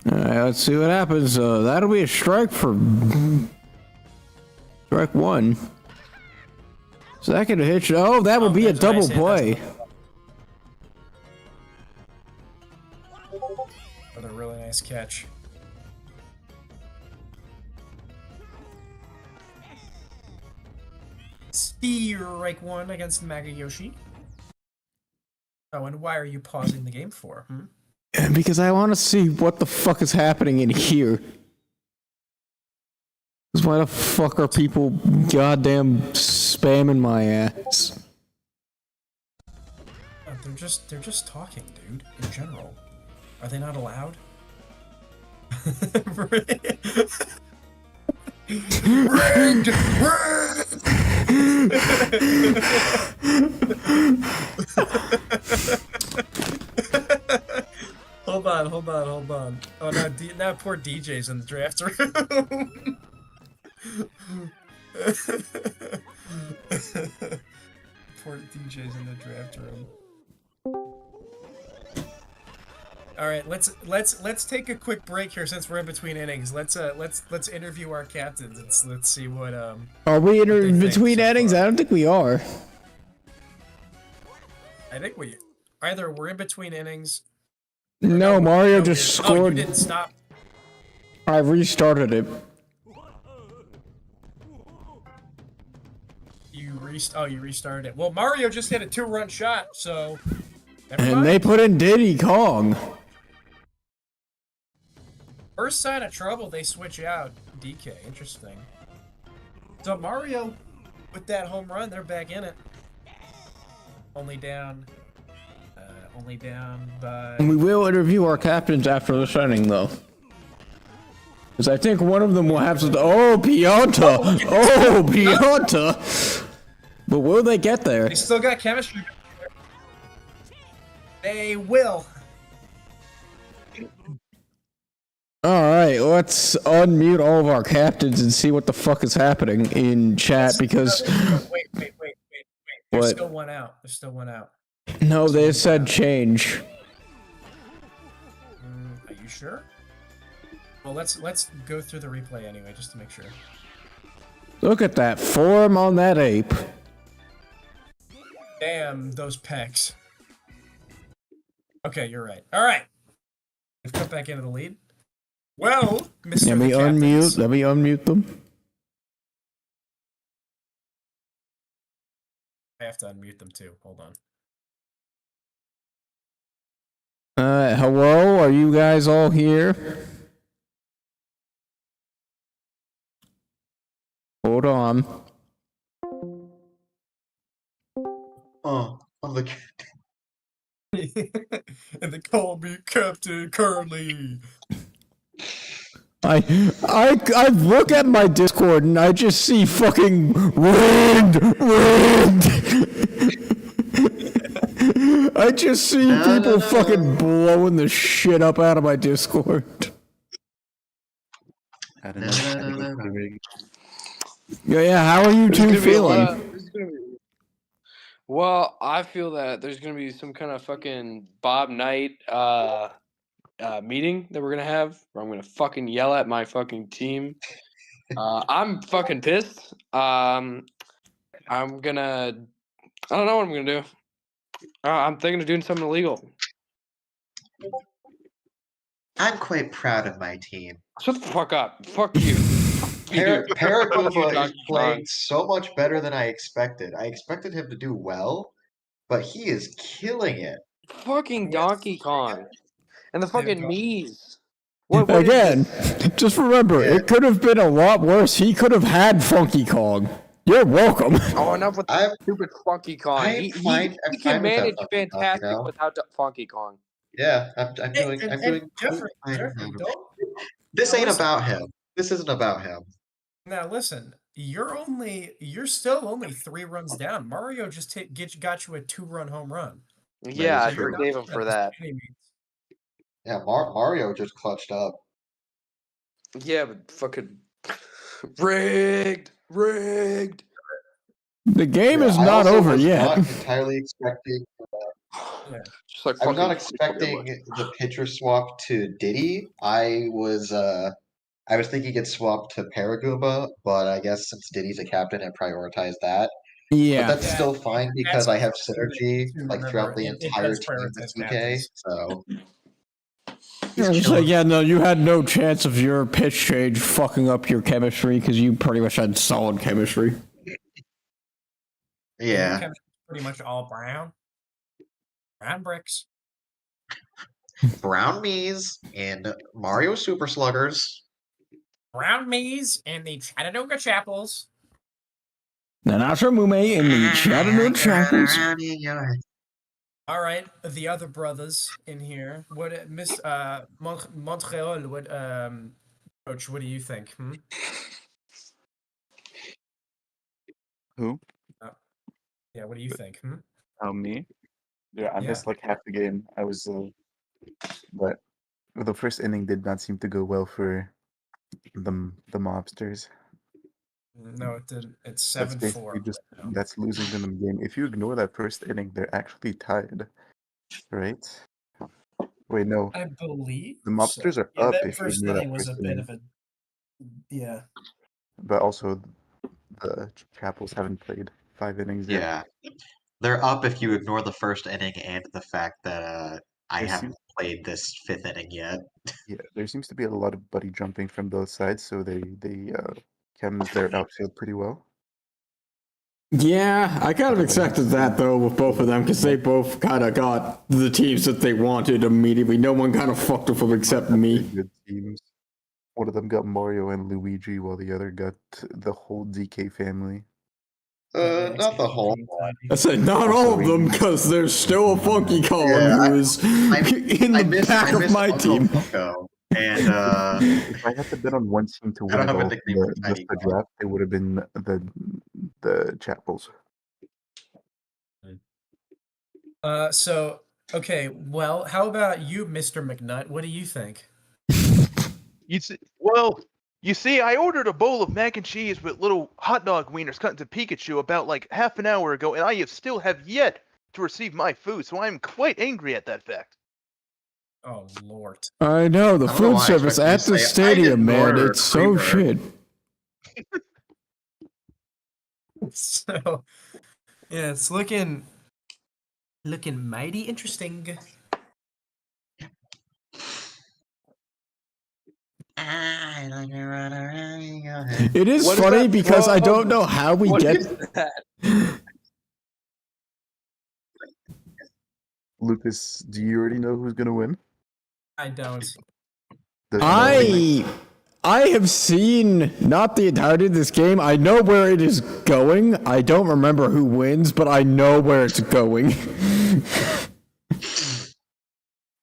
S1: Alright, let's see what happens. That'll be a strike for... Strike one. Second hitch. Oh, that would be a double play.
S2: Another really nice catch. Strike one against Magayoshi. Oh, and why are you pausing the game for?
S1: Because I want to see what the fuck is happening in here. Because why the fuck are people goddamn spamming my ass?
S2: They're just talking, dude. In general, are they not allowed? Rigged! Hold on. Oh, now poor DJ's in the draft room. Poor DJ's in the draft room. All right, let's take a quick break here since we're in between innings. Let's interview our captains. Let's see what
S1: Are we in between innings? I don't think we are.
S2: I think either we're in between innings.
S1: No, Mario just scored.
S2: Oh, you didn't stop.
S1: I restarted it.
S2: You restarted it. Well, Mario just hit a 2-run shot, so.
S1: And they put in Diddy Kong.
S2: First sign of trouble, they switch out DK. Interesting. So Mario, with that home run, they're back in it. Only down by.
S1: We will interview our captains after the inning, though. Because I think one of them will have to. Oh, Pianta! Oh, Pianta! But will they get there?
S2: They still got chemistry. They will.
S1: Alright, let's unmute all of our captains and see what the fuck is happening in chat because...
S2: Wait. There's still one out.
S1: No, they said change.
S2: Are you sure? Well, let's go through the replay anyway, just to make sure.
S1: Look at that form on that ape.
S2: Damn, those pecs. Okay, you're right. All right. We've cut back into the lead. Well, Mr.
S1: Let me unmute them.
S2: I have to unmute them too. Hold on.
S1: Hello? Are you guys all here? Hold on.
S4: Oh, I'm the
S2: And they call me Captain Curly.
S1: I look at my Discord and I just see fucking wind. I just see people fucking blowing the shit up out of my Discord.
S5: I don't know.
S1: Yeah, how are you two feeling?
S3: Well, I feel that there's gonna be some kind of fucking Bob Knight meeting that we're gonna have where I'm gonna fucking yell at my fucking team. I'm fucking pissed. I don't know what I'm gonna do. I'm thinking of doing something illegal.
S4: I'm quite proud of my team.
S3: Shut the fuck up. Fuck you.
S4: Paragova is playing so much better than I expected. I expected him to do well, but he is killing it.
S3: Fucking
S2: Yes.
S3: Donkey Kong. And the
S2: There we
S3: fucking
S2: go.
S3: Mii's. What is
S1: Again,
S3: this?
S1: just remember,
S4: Yeah.
S1: it could have been a lot worse. He could have had Funky Kong. You're welcome.
S3: Oh, enough with
S4: I'm
S3: stupid Funky Kong.
S4: I'm
S3: He
S4: fine
S3: can
S4: with that
S3: manage
S4: Funky Kong,
S3: fantastic
S4: you know?
S3: without Funky Kong.
S4: Yeah, I'm
S2: Hey,
S4: doing
S2: and Jeffrey,
S4: fine
S2: Jeffrey,
S4: with it.
S2: don't
S4: This
S2: now
S4: ain't
S2: listen.
S4: about him. This isn't about him.
S2: Now listen. You're still only 3 runs down. Mario just got you a 2-run home run.
S3: Yeah, I
S4: is true.
S3: forgave him for that.
S4: Yeah, Mario just clutched up.
S3: Yeah, but fucking rigged.
S1: The game
S4: Yeah,
S1: is
S4: I
S1: not
S4: also
S1: over
S4: was
S1: yet.
S4: not entirely expecting.
S3: Just like
S4: I was
S3: fucking
S4: not expecting the pitcher swap to Diddy. I was thinking it swapped to Paragoomba, but I guess since Diddy's a captain, it prioritized that. But
S1: Yeah.
S4: that's
S2: Yeah,
S4: still fine because I have synergy
S2: to
S4: like throughout
S2: remember,
S4: the
S2: it
S4: entire
S2: does
S4: team with
S2: prioritize
S4: DK.
S2: captains.
S4: So
S1: It's like,
S4: chilling.
S1: yeah, no, you had no chance of your pitch change fucking up your chemistry because you pretty much had solid chemistry.
S2: Your
S4: Yeah,
S2: chemistry's pretty much all brown. Brown bricks.
S4: Brown Mees and Mario Super Sluggers.
S2: Brown Mees and the Chattanooga Chapples.
S1: Nanasha Mume in the Chattanooga Chapples.
S2: All right, the other brothers in here. What Miss Montreal? What Coach? What do you think?
S5: Who?
S2: Yeah, what do you think?
S5: Oh, me? Yeah, I
S2: Yeah.
S5: missed like half the game. I was, but the first inning did not seem to go well for the Mobsters.
S2: No, it didn't. It's
S5: That's
S2: 7-4.
S5: basically just
S2: right now.
S5: that's losing them the game. If you ignore that first inning, they're actually tied, right? Wait, no,
S2: I believe
S5: the Mobsters
S2: so.
S5: are
S2: Yeah,
S5: up
S2: that
S5: if you
S2: first
S5: ignore
S2: inning
S5: that
S2: was a
S5: first
S2: bit
S5: inning.
S2: of a yeah.
S5: But also, the Chapples haven't played 5 innings yet.
S4: Yeah, they're up if you ignore the first inning and the fact that I
S5: There
S4: haven't played this 5th inning yet.
S5: Yeah, there seems to be a lot of buddy jumping from both sides, so they chems their outfield pretty well.
S1: Yeah, I kind of expected that though with both of them because they both kind of got the teams that they wanted immediately. No one kind of fucked with them except me.
S5: Good teams. One of them got Mario and Luigi, while the other got the whole DK family.
S4: Not the whole one.
S1: I said not all of them because there's still a Funky Kong
S4: Yeah,
S1: who is in the back of my team.
S4: Funko, and
S5: If I had to bet on one team to
S4: I
S5: win
S4: don't
S5: it
S4: have a
S5: all
S4: nickname
S5: from
S4: for
S5: just
S4: Tiny
S5: the
S4: Kong.
S5: draft, it would have been the Chapples.
S2: So okay, well, how about you, Mr. McNutt? What do you think?
S6: You see, I ordered a bowl of mac and cheese with little hot dog wieners cut into Pikachu about like half an hour ago, and I still have yet to receive my food, so I am quite angry at that fact.
S2: Oh Lord.
S1: I know, the
S4: I don't know
S1: food
S4: why I
S1: service
S4: expected you
S1: at
S4: to
S1: the
S4: say, "I
S1: stadium,
S4: didn't
S1: man,
S4: order a
S1: it's so
S4: creamer."
S1: shit.
S2: So yeah, it's looking mighty interesting.
S1: It is
S3: What is
S1: funny
S3: that
S1: because I
S3: from?
S1: don't know how we
S3: What
S1: get.
S3: is that?
S5: Lucas, do you already know who's gonna win?
S2: I don't.
S1: I have seen not the entirety of this game. I know where it is going. I don't remember who wins, but I know where it's going.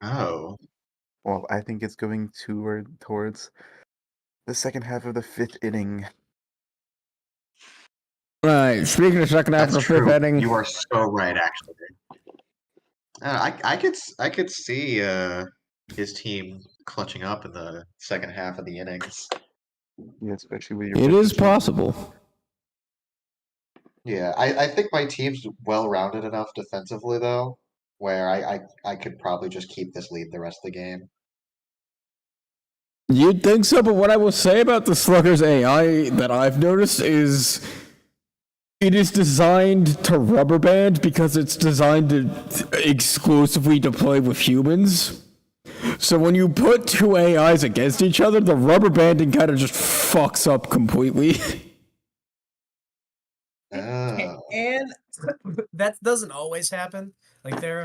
S4: Oh,
S5: Well, I think it's going towards the second half of the 5th inning.
S1: Right. Speaking of second half
S4: that's
S1: of the fifth
S4: true.
S1: inning,
S4: You are so right, actually. I could see his team clutching up in the second half of the innings.
S5: Yeah, especially with your
S1: it is
S5: pitchers.
S1: possible.
S4: Yeah, I think my team's well-rounded enough defensively, though, where I could probably just keep this lead the rest of the game.
S1: You'd think so, but what I will say about the Slugger's AI that I've noticed is it is designed to rubber band because it's designed to exclusively to play with humans. So when you put two AIs against each other, the rubber banding kind of just fucks up completely.
S4: Oh.
S2: And that doesn't always happen. Like there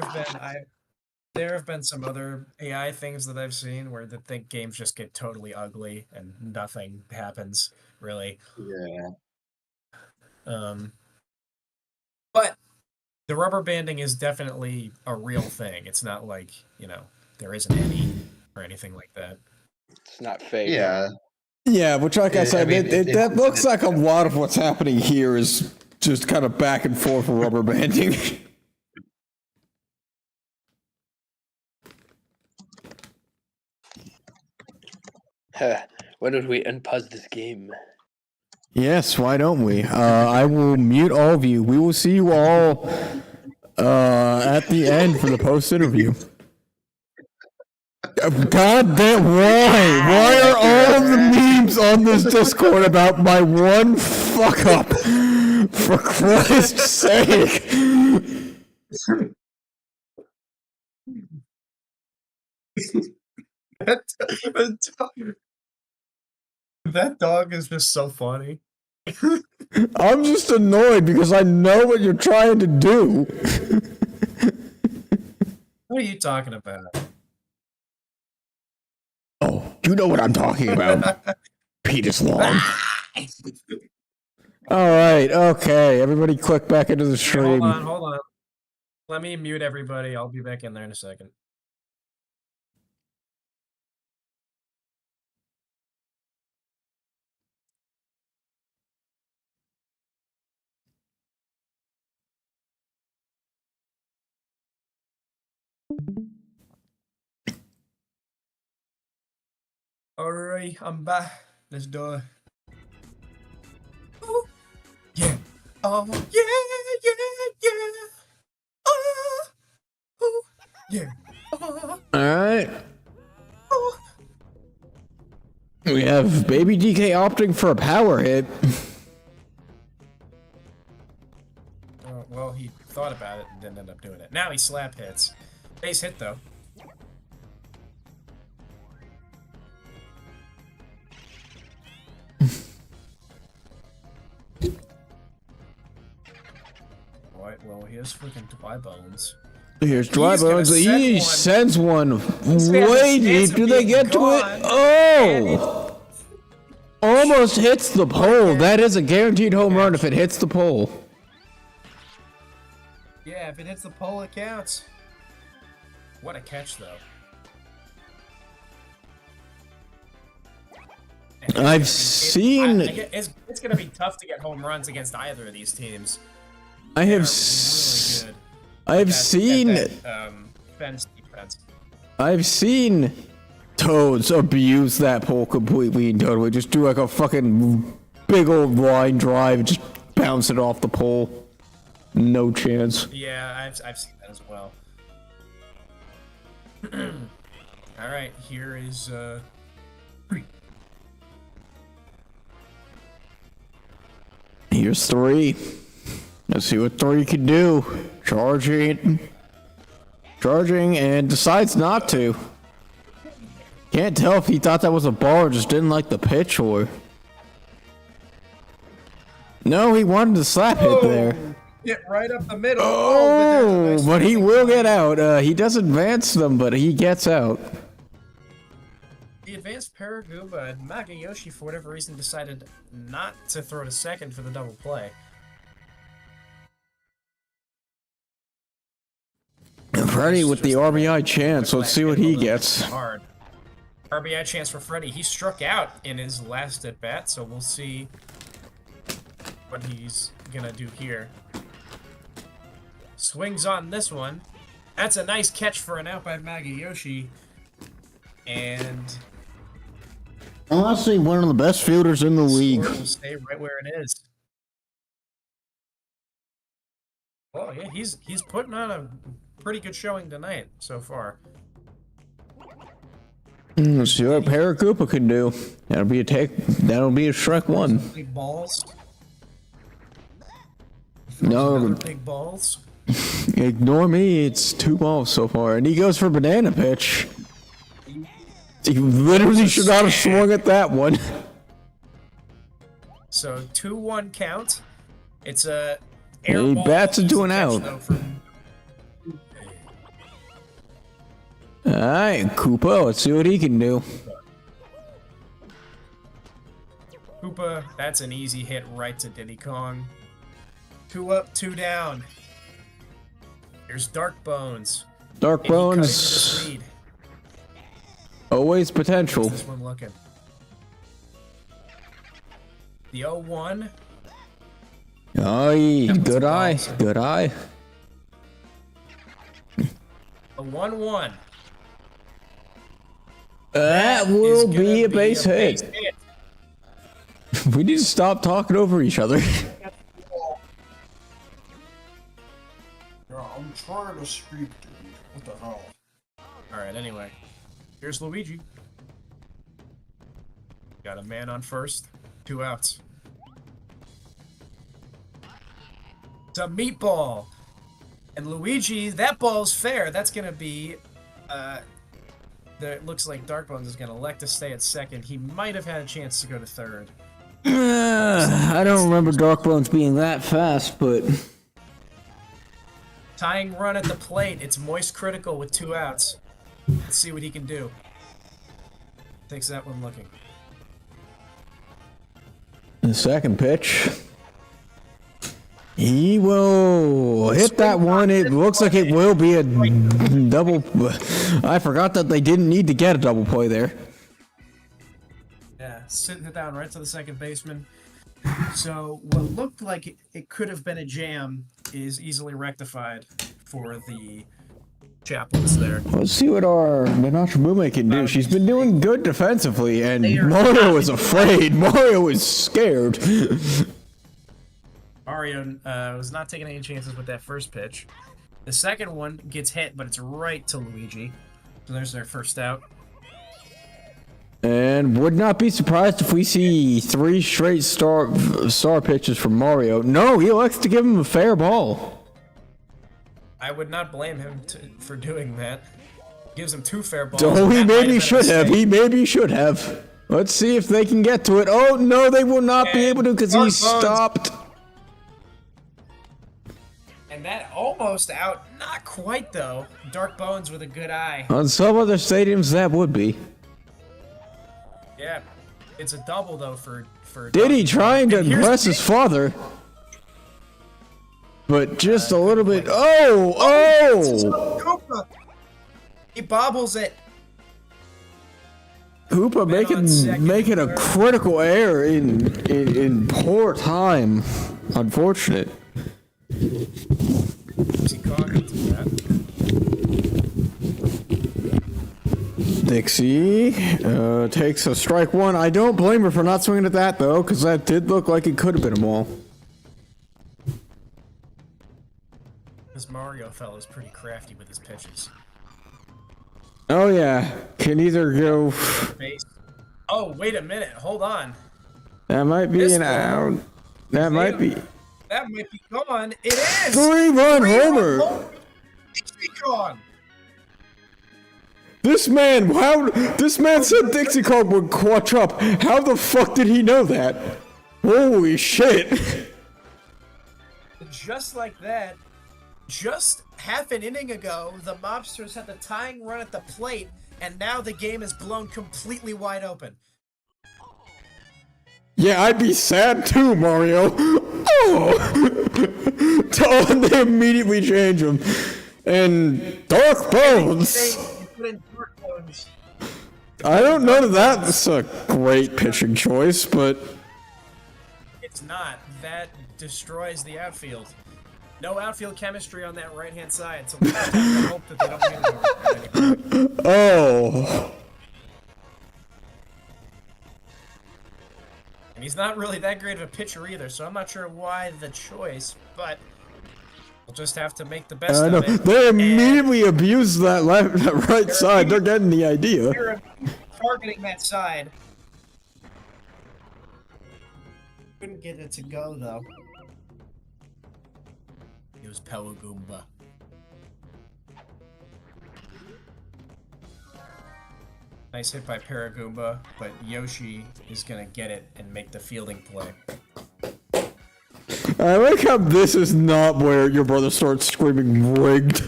S2: have been some other AI things that I've seen where the think games just get totally ugly and nothing happens really.
S4: Yeah.
S2: But the rubber banding is definitely a real thing. It's not like, there isn't any or anything like that.
S3: It's not fake.
S4: Yeah.
S1: Yeah, which, like I
S4: I
S1: said,
S4: mean,
S1: that looks like a lot of what's happening here is just kind of back and forth rubber banding.
S3: When would we unpause this game?
S1: Yes, why don't we? I will mute all of you. We will see you all at the end for the post-interview. God damn, why? Why are all of the memes on this Discord about my one fuck up? For Christ's sake.
S2: That dog is just so funny.
S1: I'm just annoyed because I know what you're trying to do.
S2: What are you talking about?
S1: Oh, you know what I'm talking about. Penis long. Alright, okay. Everybody click back into the stream.
S2: Hold on. Let me mute everybody. I'll be back in there in a second. Alright, I'm back. Let's do it. Oh, yeah. Oh, yeah, yeah, yeah. Oh, oh, yeah. Oh,
S1: Alright.
S2: oh.
S1: We have Baby DK opting for a power hit.
S2: Well, he thought about it and didn't end up doing it. Now he slap hits. Base hit, though. Alright, well, here's freaking Dry Bones.
S1: Here's Dry
S2: He's gonna
S1: Bones.
S2: send
S1: He
S2: one.
S1: sends one
S2: He's got
S1: way
S2: a chance
S1: deep.
S2: of
S1: Do they
S2: being
S1: get to it?
S2: gone,
S1: Oh! Almost hits the pole. That is a guaranteed home run if it hits the pole.
S2: Yeah, if it hits the pole, it counts. What a catch, though. And
S1: I've
S2: it's
S1: seen.
S2: it's going to be tough to get home runs against either of these teams.
S1: I have.
S2: They're really good.
S1: I've seen.
S2: Fence defense.
S1: I've seen Toads abuse that pole completely and totally. Just do like a fucking big old line drive and just bounce it off the pole. No chance.
S2: Yeah, I've seen that as well. All right, here is
S1: Here's 3. Let's see what 3 can do. Charging, and decides not to. Can't tell if he thought that was a ball or just didn't like the pitch or. No, he wanted to slap hit there.
S2: get right up the middle.
S1: Oh, but he will get out. He does advance them, but he gets out.
S2: The advanced Paraguba and Magayoshi, for whatever reason, decided not to throw to second for the double play.
S1: And Freddy with the RBI chance. Let's see what he gets.
S2: Hard. RBI chance for Freddy. He struck out in his last at bat, so we'll see what he's gonna do here. Swings on this one. That's a nice catch for an out by Magayoshi. And
S1: Honestly, one of the best fielders in the league.
S2: score will stay right where it is. Well, yeah, he's putting on a pretty good showing tonight so far.
S1: Let's see what Paragupa can do. That'll be a take. That'll be a strike one.
S2: Big balls.
S1: No,
S2: Another big balls.
S1: ignore me. It's 2 balls so far, and he goes for banana pitch. He literally should not have swung at that one.
S2: So 2-1 count. It's a
S1: He
S2: ball,
S1: bats into
S2: easy
S1: an
S2: catch,
S1: out.
S2: though, from-
S1: Alright, Koopa, let's see what he can do.
S2: Koopa, that's an easy hit right to Diddy Kong. 2 up, 2 down. Here's Dark Bones.
S1: Dark
S2: Can he cut into
S1: Bones,
S2: this lead?
S1: always potential.
S2: How's this one looking? The 0-1.
S1: Aye,
S2: That was
S1: good
S2: a
S1: eye,
S2: ball.
S1: good eye.
S2: A 1-1.
S1: That
S2: is
S1: will
S2: gonna
S1: be a base hit.
S2: hit.
S1: We need to stop talking over each other.
S7: I'm trying to speak, dude. What the hell?
S2: Alright, anyway. Here's Luigi. Got a man on first. 2 outs. It's a meatball. And Luigi, that ball's fair. That's gonna be it looks like Darkbones is gonna elect to stay at second. He might have had a chance to go to third.
S1: I don't remember Dark Bones being that fast, but
S2: Tying run at the plate. It's Moist Critical with 2 outs. Let's see what he can do. Takes that one looking.
S1: the second pitch. He will hit that one. It looks like it will be a double. I forgot that they didn't need to get a double play there.
S2: Yeah, sitting it down right to the second baseman. So what looked like it could have been a jam is easily rectified for the Chapples there.
S1: Let's see what our Minachamume can do. She's been doing good defensively, and
S2: They are
S1: Mario
S2: not
S1: is afraid. Mario is scared.
S2: Mario was not taking any chances with that first pitch. The second one gets hit, but it's right to Luigi. So there's their first out.
S1: And would not be surprised if we see 3 straight star pitches from Mario. No, he likes to give him a fair ball.
S2: I would not blame him for doing that. Gives him 2 fair balls.
S1: Oh,
S2: and
S1: he
S2: that might
S1: maybe
S2: been a
S1: should have.
S2: mistake.
S1: He maybe should have. Let's see if they can get to it. Oh, no, they will not be
S2: And
S1: able to because
S2: Dark
S1: he
S2: Bones.
S1: stopped.
S2: And that almost out. Not quite, though. Dark Bones with a good eye.
S1: On some other stadiums, that would be.
S2: Yeah. It's a double, though, for
S1: Diddy
S2: Dark
S1: trying to
S2: And here's
S1: impress his father. But just a little bit. Oh!
S2: Koopa! He bobbles it.
S1: Hoopa
S2: on second
S1: making a
S2: and third.
S1: critical error in poor time. Unfortunate.
S2: Dixie Kong into that.
S1: Dixie takes a strike 1. I don't blame her for not swinging at that, though, because that did look like it could have been a ball.
S2: This Mario fella's pretty crafty with his pitches.
S1: Oh, yeah. Can either go.
S2: Base. Oh, wait a minute. Hold on.
S1: That might be
S2: This
S1: an
S2: ball.
S1: out. That might be.
S2: That might be gone. It is!
S1: 3-run homer!
S2: Dixie Kong!
S1: This man said Dixie Kong would clutch up. How the fuck did he know that? Holy shit.
S2: Just like that, just half an inning ago, the Mobsters had the tying run at the plate, and now the game is blown completely wide open.
S1: Yeah, I'd be sad too, Mario. Oh! And they immediately change him. And Dark Bones.
S2: You put in Dark Bones.
S1: I don't know that that's a great pitching choice, but
S2: It's not. That destroys the outfield. No outfield chemistry on that right-hand side, so we just have to hope that they don't hit it.
S1: oh.
S2: And he's not really that great of a pitcher either, so I'm not sure why the choice, but we'll just have to make the best
S1: I know.
S2: of it.
S1: They
S2: And
S1: immediately abuse that that right side. They're getting the idea.
S2: you're targeting that side. Couldn't get it to go, though. It was Pewagoomba. Nice hit by Paragoomba, but Yoshi is gonna get it and make the fielding play.
S1: I like how this is not where your brother starts screaming rigged.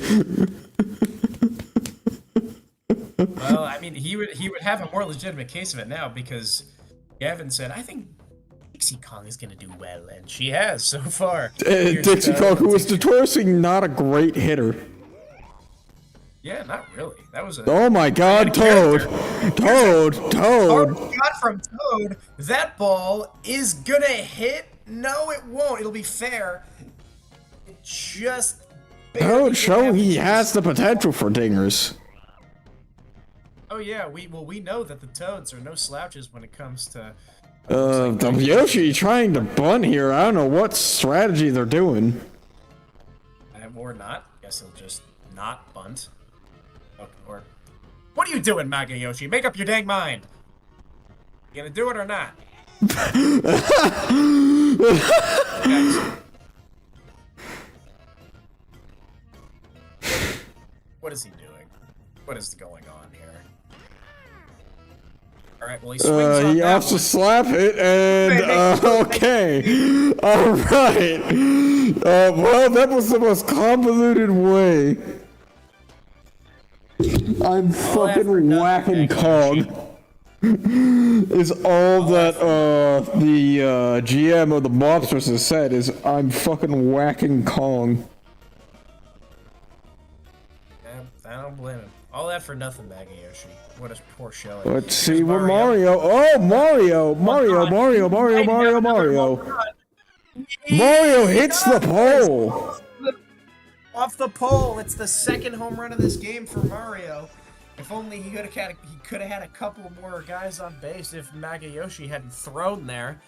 S2: Well, I mean, he would have a more legitimate case of it now because Gavin said, "I think Dixie Kong is gonna do well," and she has so far.
S1: Dixie Kong, who was notoriously not a great hitter.
S2: Yeah, not really. That was a.
S1: Oh my God, Toad! Toad!
S2: Shot from Toad. That ball is gonna hit. No, it won't. It'll be fair. It just.
S1: Toad showing he has the potential for dingers.
S2: Oh yeah, we know that the Toads are no slouches when it comes to.
S1: The Yoshi trying to bunt here. I don't know what strategy they're doing.
S2: Or not. Guess he'll just not bunt. Or what are you doing, Maga Yoshi? Make up your dang mind. You gonna do it or not? What is he doing? What is going on here? Alright, well he swings on
S1: He
S2: that
S1: has to
S2: one.
S1: slap it, and okay. Alright. Well, that was the most convoluted way. I'm fucking whacking Kong. Is all that the GM of the Mobsters has said is I'm fucking whacking Kong.
S2: I don't blame him. All that for nothing, Maga Yoshi. What a poor showing.
S1: Let's see what Mario. Oh, Mario hits the pole.
S2: Off the pole. It's the second home run of this game for Mario. If only he could have had a couple more guys on base if Maga Yoshi hadn't thrown there.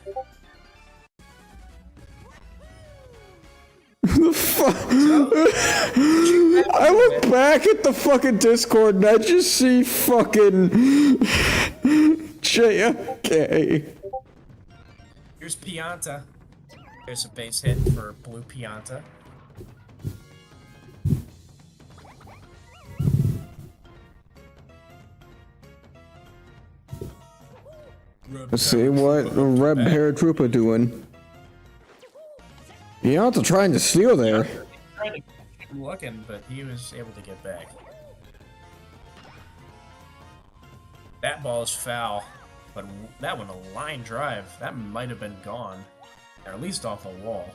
S1: The fuck? I look back at the fucking Discord and I just see fucking JFK.
S2: Here's Pianta. There's a base hit for Blue Pianta.
S1: Let's see what Red Paratroopa doing. Pianta trying to steal there.
S2: Tried to keep him looking, but he was able to get back. That ball is foul, but that one a line drive. That might have been gone, or at least off the wall.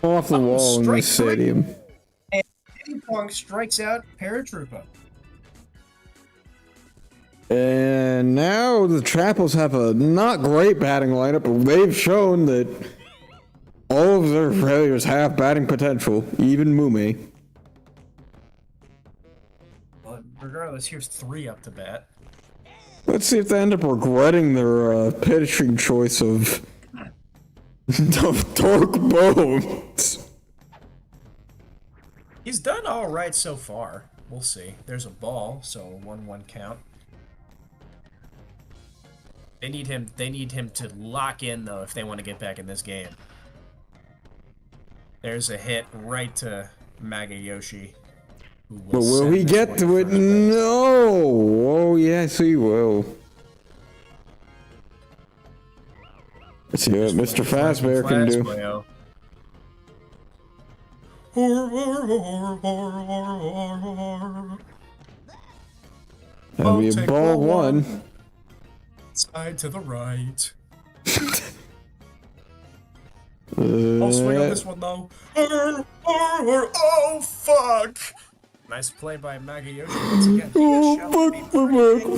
S1: Off the wall in the stadium.
S2: And Diddy Kong strikes out Paratroopa.
S1: And now the Chapples have a not great batting lineup, but they've shown that all of their failures have batting potential, even Mume.
S2: Well, regardless, here's 3 up to bat.
S1: Let's see if they end up regretting their pitching choice of Torque Bones.
S2: He's done all right so far. We'll see. There's a ball, so a 1-1 count. They need him to lock in though if they want to get back in this game. There's a hit right to Maga Yoshi.
S1: But will he get to it? No! Oh yes he will. Let's see what Mr. Fazbear can do. That'll be a ball 1.
S2: Side to the right. I'll swing on this one though. Oh fuck! Nice play by Maga Yoshi once again.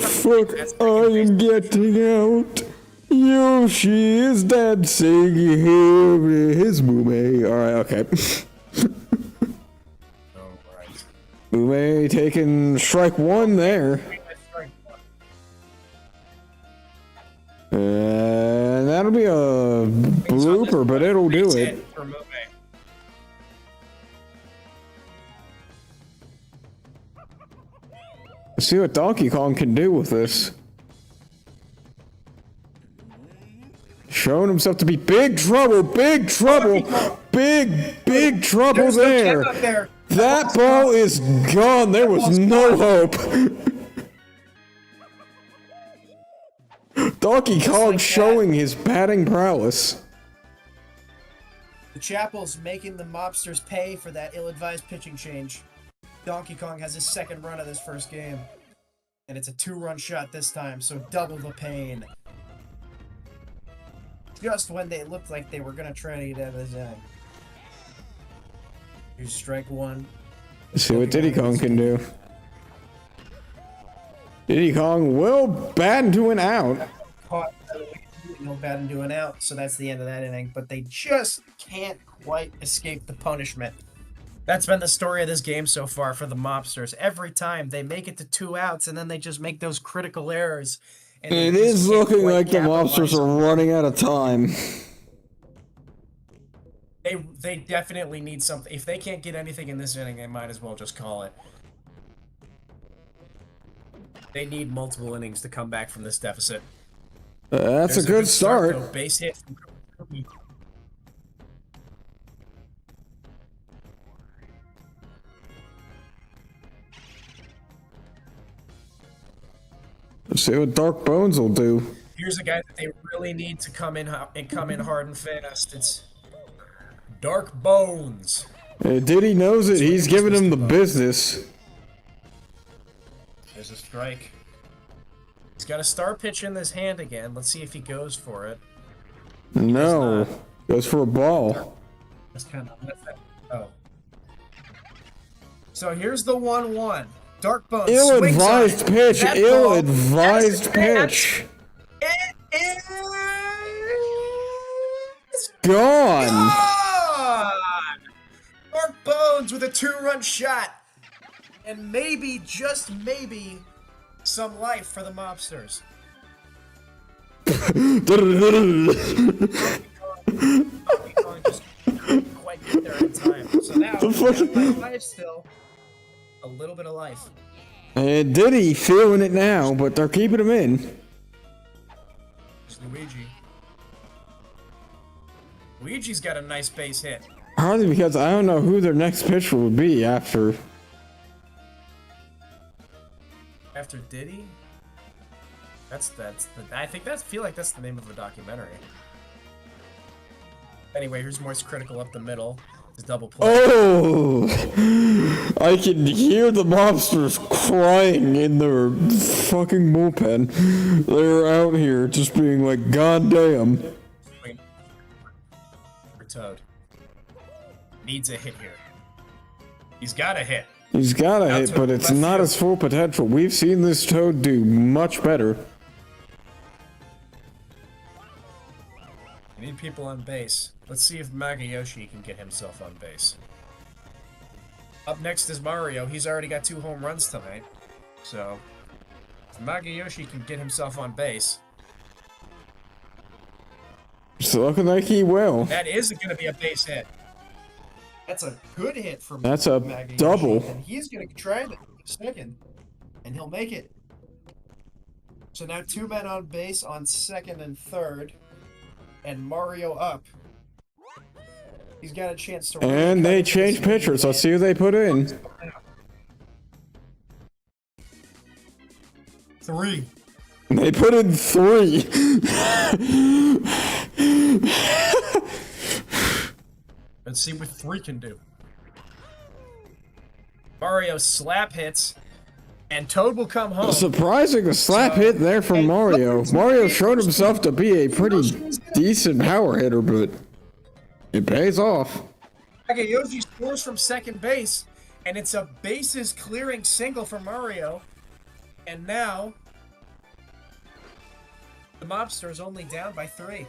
S1: Fuck, I am getting out. Yoshi is dancing here. His Mume. Alright, okay.
S2: Alright.
S1: Mume taking strike 1 there. And that'll be a blooper, but it'll do it. Let's see what Donkey Kong can do with this. Showing himself to be big trouble, big trouble, big trouble there. That ball is gone. There was no hope. Donkey Kong showing his batting prowess.
S2: The Chapples making the Mobsters pay for that ill-advised pitching change. Donkey Kong has his second run of this first game. And it's a 2-run shot this time, so double the pain. Just when they looked like they were going to try to get out of this inning. Here's strike one.
S1: Let's see what Diddy Kong can do. Diddy Kong will bat into an out.
S2: Caught, no bat into an out, so that's the end of that inning. But they just can't quite escape the punishment. That's been the story of this game so far for the Mobsters. Every time they make it to 2 outs, and then they just make those critical errors. And
S1: It is looking like the Mobsters are running out of time.
S2: They definitely need something. If they can't get anything in this inning, they might as well just call it. They need multiple innings to come back from this deficit.
S1: That's a good start.
S2: Though. Base hit.
S1: Let's see what Dark Bones will do.
S2: Here's a guy that they really need to come in hard and fast. It's Dark Bones.
S1: Diddy knows it. He's giving him the business.
S2: There's a strike. He's got a star pitch in his hand again. Let's see if he goes for it.
S1: No. Goes for a ball.
S2: That's kind of... Oh. So here's the 1-1. Dark Bones.
S1: Ill-advised pitch.
S2: That
S1: Ill-advised pitch.
S2: It is
S1: Gone.
S2: gone! Dark Bones with a 2-run shot. And maybe, just maybe, some life for the Mobsters. Just couldn't quite get there in time. So now, life still. A little bit of life.
S1: And Diddy feeling it now, but they're keeping him in.
S2: There's Luigi. Luigi's got a nice base hit.
S1: Hardly because I don't know who their next pitcher would be after.
S2: After Diddy? I feel like that's the name of a documentary. Anyway, here's Morse Critical up the middle. It's double play.
S1: Oh! I can hear the Mobsters crying in their fucking bullpen. They're out here just being like, God damn.
S2: For Toad. Needs a hit here. He's got a hit.
S1: He's got a hit, but it's not his full potential. We've seen this Toad do much better.
S2: I need people on base. Let's see if Magayoshi can get himself on base. Up next is Mario. He's already got 2 home runs tonight. So, if Magayoshi can get himself on base...
S1: It's looking like he will.
S2: That is going to be a base hit. That's a good hit for
S1: That's a
S2: Magayoshi,
S1: double.
S2: and he's going to try the second, and he'll make it. So now 2 men on base on second and third, and Mario up. He's got a chance to...
S1: And they change pitchers. Let's see who they put in.
S2: 3.
S1: They put in 3.
S2: Let's see what 3 can do. Mario slap hits, and Toad will come home.
S1: Surprising a slap hit there from Mario. Mario showed himself to be a pretty decent power hitter, but it pays off.
S2: Yoshi scores from second base, and it's a bases clearing single for Mario. And now, the Mobsters only down by 3.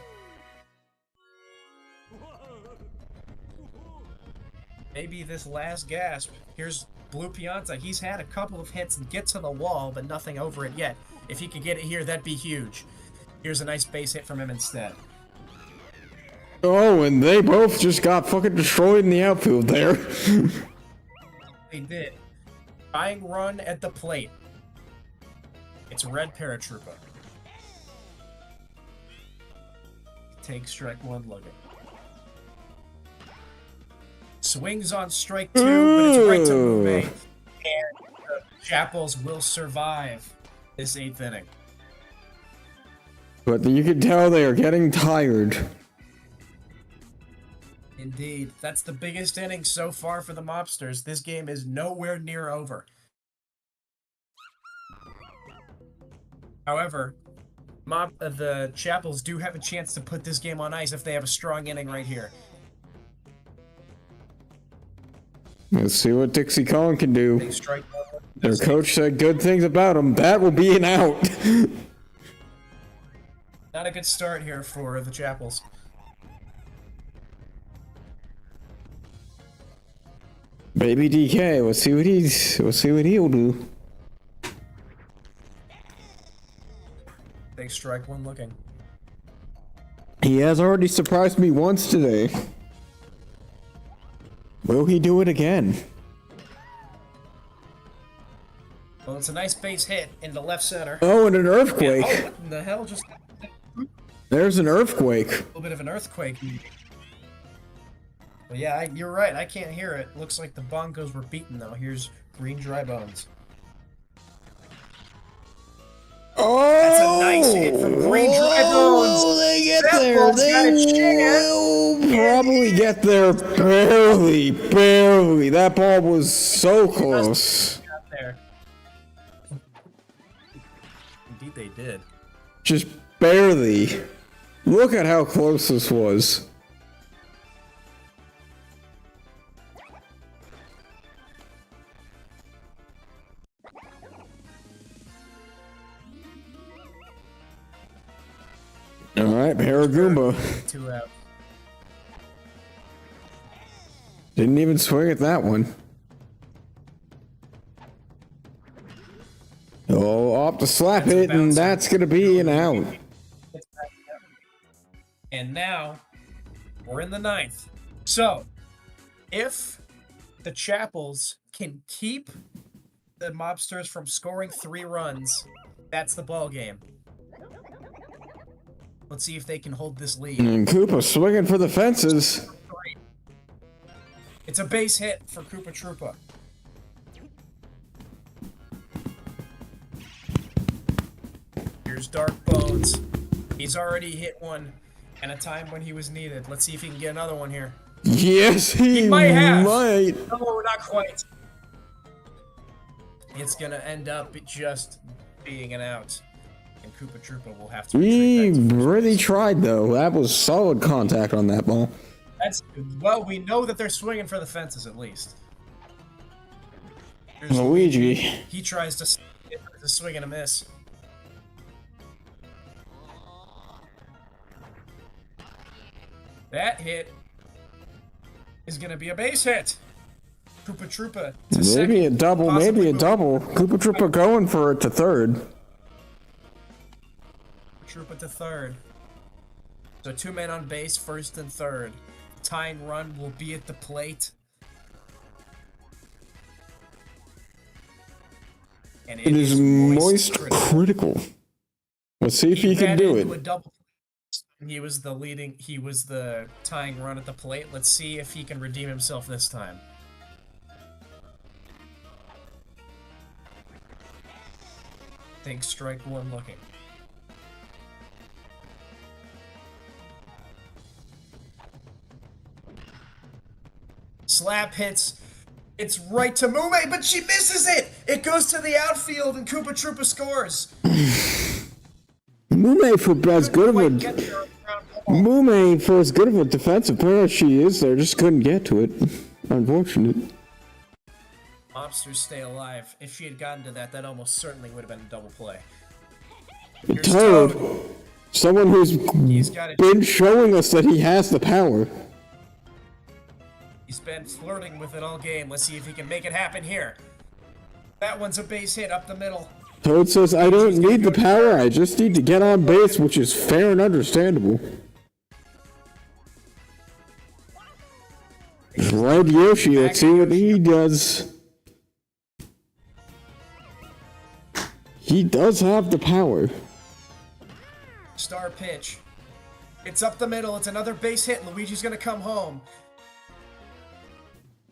S2: Maybe this last gasp. Here's Blue Pianta. He's had a couple of hits and get to the wall, but nothing over it yet. If he could get it here, that'd be huge. Here's a nice base hit from him instead.
S1: Oh, and they both just got fucking destroyed in the outfield there.
S2: They did. Tying run at the plate. It's Red Paratrooper. Take strike 1, look at. Swings on strike 2, but it's right to move. And the Chapples will survive this 8th inning.
S1: But you can tell they are getting tired.
S2: Indeed. That's the biggest inning so far for the Mobsters. This game is nowhere near over. However, the Chapples do have a chance to put this game on ice if they have a strong inning right here.
S1: Let's see what Dixie Collin can do.
S2: They strike.
S1: Their coach said good things about him. That will be an out.
S2: Not a good start here for the Chapples.
S1: Baby DK, let's see what he'll do.
S2: They strike one looking.
S1: He has already surprised me once today. Will he do it again?
S2: Well, it's a nice base hit into left center.
S1: Oh, and an earthquake.
S2: Oh, what in the hell just...
S1: There's an earthquake.
S2: A little bit of an earthquake. Well, yeah, you're right. I can't hear it. Looks like the bongos were beaten, though. Here's green dry bones.
S1: Oh!
S2: That's a nice hit from green dry bones.
S1: Oh, they get
S2: That
S1: there.
S2: ball's got a
S1: They
S2: chance.
S1: will probably get there barely, barely. That ball was so close.
S2: Got there. Indeed, they did.
S1: Just barely. Look at how close this was. Alright, Paragoomba.
S2: 2 out.
S1: Didn't even swing at that one. Oh, off the slap
S2: That's a
S1: hit, and
S2: bouncer.
S1: that's gonna be an out.
S2: And now, we're in the 9th. So, if the Chapples can keep the Mobsters from scoring 3 runs, that's the ball game. Let's see if they can hold this lead.
S1: And Koopa swinging for the fences.
S2: It's a base hit for Koopa Troopa. Here's Dark Bones. He's already hit one at a time when he was needed. Let's see if he can get another one here.
S1: Yes, he
S2: might have.
S1: might.
S2: No, not quite. It's gonna end up just being an out. And Koopa Troopa will have to
S1: He
S2: retreat back to first
S1: really
S2: base.
S1: tried, though. That was solid contact on that ball.
S2: That's well, we know that they're swinging for the fences at least. Here's
S1: Luigi.
S2: He tries to swing and a miss. That hit is gonna be a base hit. Koopa Troopa to second,
S1: Maybe a double,
S2: possibly
S1: maybe a
S2: move.
S1: double. Koopa Troopa going for it to third.
S2: Troopa to third. So 2 men on base, first and third. Tying run will be at the plate. And
S1: It is moist
S2: critical.
S1: critical. Let's see if he can do
S2: into a
S1: it.
S2: double. He was the tying run at the plate. Let's see if he can redeem himself this time. Think strike one looking. Slap hits. It's right to Mume, but she misses it! It goes to the outfield and Koopa Troopa scores.
S1: Mume for as good of
S2: Quite
S1: a
S2: get there around ball.
S1: Mume for as good of a defensive player as she is there, just couldn't get to it. Unfortunate.
S2: Mobsters stay alive. If she had gotten to that, that almost certainly would have been a double play.
S1: Toad, someone who's
S2: He's got it.
S1: been showing us that he has the power.
S2: He's been flirting with it all game. Let's see if he can make it happen here. That one's a base hit up the middle.
S1: Toad says, I don't need the power, I just need to get on base, which is fair and understandable. Red Yoshi, let's see what he does. He does have the power.
S2: Star pitch. It's up the middle. It's another base hit. Luigi's gonna come home.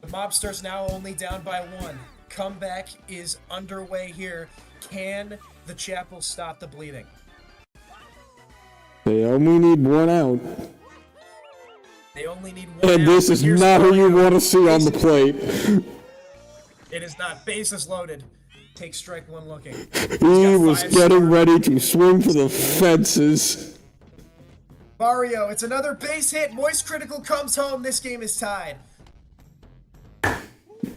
S2: The Mobsters now only down by 1. Comeback is underway here. Can the Chapples stop the bleeding?
S1: They only need 1 out.
S2: They only need one
S1: And
S2: out,
S1: this
S2: but
S1: is
S2: here's
S1: not who you
S2: Mario.
S1: want to see on the
S2: Bases-
S1: plate.
S2: It is not. Bases loaded. Take strike one looking.
S1: He was getting ready to swing for the fences.
S2: Mario, it's another base hit. Moist Critical comes home. This game is tied.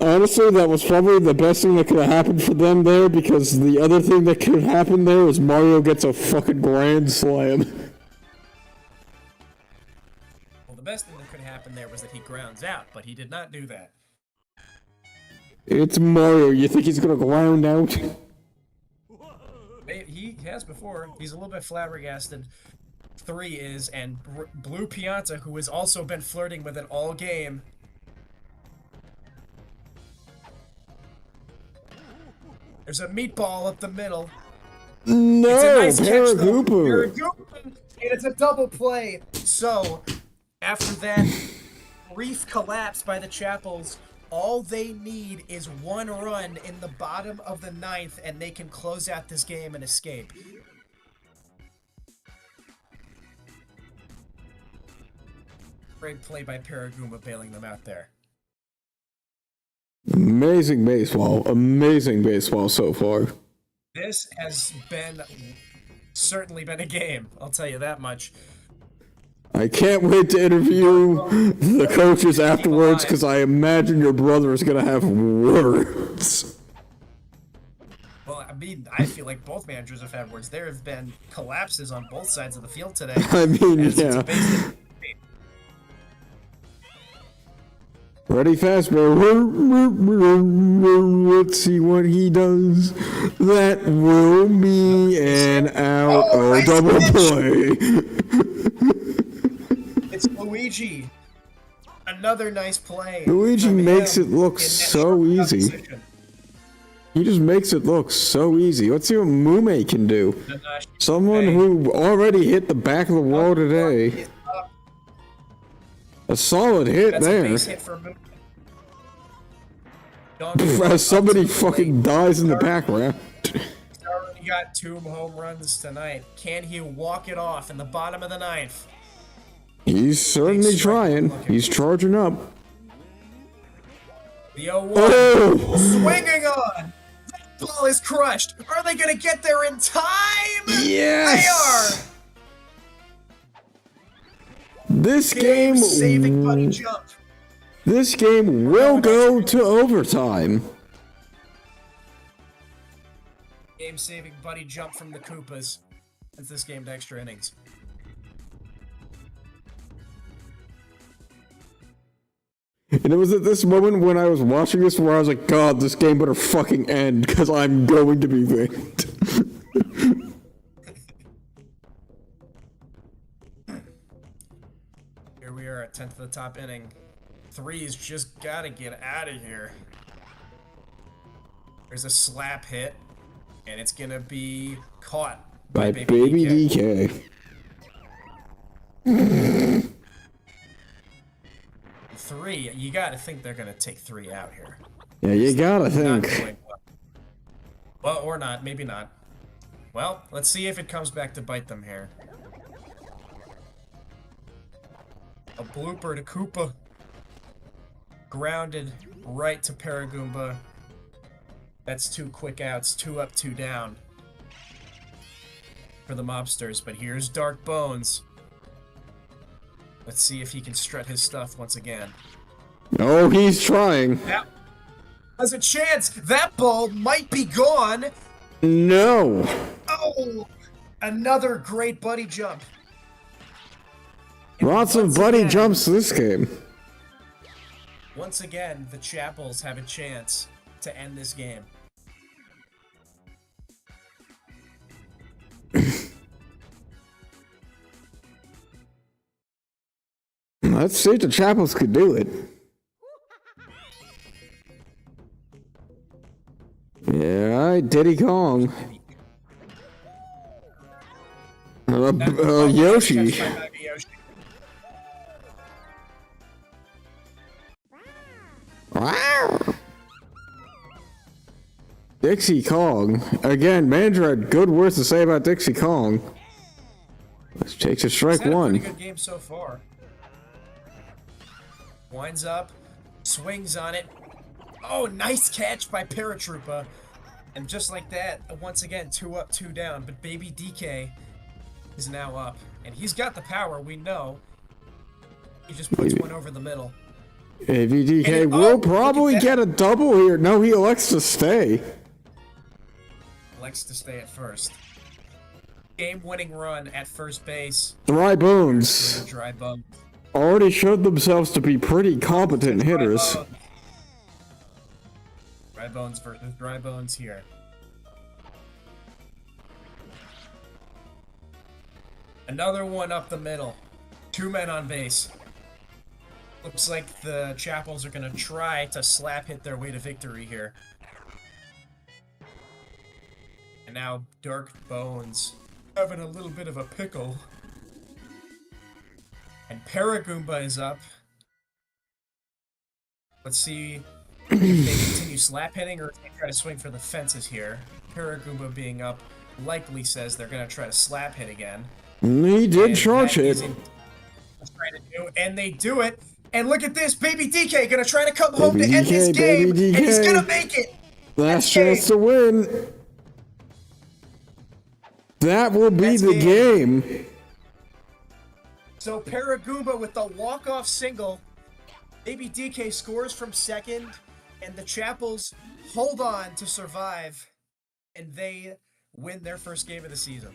S1: Honestly, that was probably the best thing that could have happened for them there, because the other thing that could happen there is Mario gets a fucking grand slam.
S2: Well, the best thing that could happen there was that he grounds out, but he did not do that.
S1: It's Mario. You think he's gonna ground out?
S2: He has before. He's a little bit flabbergasted. 3 is, and Blue Pianta, who has also been flirting with it all game. There's a meatball up the middle.
S1: No,
S2: It's a nice catch, though.
S1: Paragooper.
S2: Paragooper, and it's a double play. So, after that brief collapse by the Chapples, all they need is one run in the bottom of the 9th, and they can close out this game and escape. Great play by Paragoomba bailing them out there.
S1: Amazing baseball. Amazing baseball so far.
S2: This has certainly been a game, I'll tell you that much.
S1: I can't wait to interview the coaches afterwards, because I imagine your brother is gonna have words.
S2: Well, I mean, I feel like both managers have had words. There have been collapses on both sides of the field today.
S1: I mean,
S2: as it's
S1: yeah.
S2: basically-
S1: Ready, Fazbear. Let's see what he does. That will be an out. Oh,
S2: nice
S1: double
S2: pitch.
S1: play.
S2: It's Luigi. Another nice play.
S1: Luigi
S2: from
S1: makes
S2: him
S1: it look
S2: in that
S1: so
S2: short
S1: easy.
S2: position.
S1: He just makes it look so easy. Let's see what Mume can do.
S2: Nanashi
S1: Someone
S2: Mume.
S1: who already hit the back of the wall today. A solid hit
S2: That's a
S1: there.
S2: base hit for Mume. Donkey Kong
S1: As somebody
S2: up to the plate.
S1: fucking dies in the background.
S2: He's already got 2 home runs tonight. Can he walk it off in the bottom of the 9th?
S1: He's certainly
S2: Big strike
S1: trying.
S2: looking.
S1: He's charging up.
S2: The 0-1.
S1: Oh!
S2: Swinging on. That ball is crushed. Are they going to get there in time?
S1: Yes!
S2: They are.
S1: This game,
S2: Saving Buddy Jump.
S1: this game will go to overtime.
S2: Game saving Buddy Jump from the Koopas. Sends this game to extra innings.
S1: And it was at this moment when I was watching this where I was like, God, this game better fucking end, because I'm going to be victim.
S2: Here we are at 10th of the top inning. 3's just gotta get out of here. There's a slap hit, and it's gonna be caught
S1: By
S2: by
S1: Baby
S2: DK.
S1: DK.
S2: 3, you gotta think they're gonna take 3 out here.
S1: Yeah, you gotta
S2: Not
S1: think.
S2: going well, or not, maybe not. Well, let's see if it comes back to bite them here. A blooper to Koopa. Grounded right to Paragoomba. That's 2 quick outs, 2 up, 2 down for the Mobsters. But here's Dark Bones. Let's see if he can strut his stuff once again.
S1: Oh, he's trying.
S2: That has a chance. That ball might be gone.
S1: No.
S2: Oh, another great buddy jump. And
S1: Lots of
S2: once
S1: buddy
S2: again-
S1: jumps this game.
S2: Once again, the Chapples have a chance to end this game.
S1: Let's see if the Chapples could do it. Yeah, alright, Diddy Kong. Yoshi.
S2: Catch by Yoshi.
S1: Wow. Dixie Kong. Again, manager had good words to say about Dixie Kong. Let's take a
S2: He's
S1: strike
S2: had a
S1: one.
S2: pretty good game so far. Winds up, swings on it. Oh, nice catch by Paratroopa. And just like that, once again, 2 up, 2 down. But Baby DK is now up. And he's got the power, we know. He just puts one over the middle.
S1: AVDK
S2: And
S1: will
S2: look at
S1: probably
S2: that.
S1: get a double here. No, he elects to stay.
S2: Elects to stay at first. Game-winning run at first base.
S1: Dry Bones
S2: Dry Bones.
S1: already showed themselves to be pretty competent hitters.
S2: Dry Bones versus Dry Bones here. Another one up the middle. 2 men on base. Looks like the Chapples are going to try to slap hit their way to victory here. And now Dark Bones having a little bit of a pickle. And Paragoomba is up. Let's see if they continue slap hitting or if they try to swing for the fences here. Paragoomba being up likely says they're going to try to slap hit again.
S1: He did
S2: And
S1: charge
S2: that
S1: it.
S2: isn't what they're trying to do, and they do it. And look at this, Baby DK gonna try to come home to
S1: Baby
S2: end this
S1: DK,
S2: game,
S1: Baby
S2: and he's
S1: DK.
S2: gonna make it.
S1: Last
S2: game.
S1: chance to win. That will be
S2: That's
S1: the game.
S2: So Paragoomba with the walk-off single. Baby DK scores from second, and the Chapples hold on to survive, and they win their first game of the season.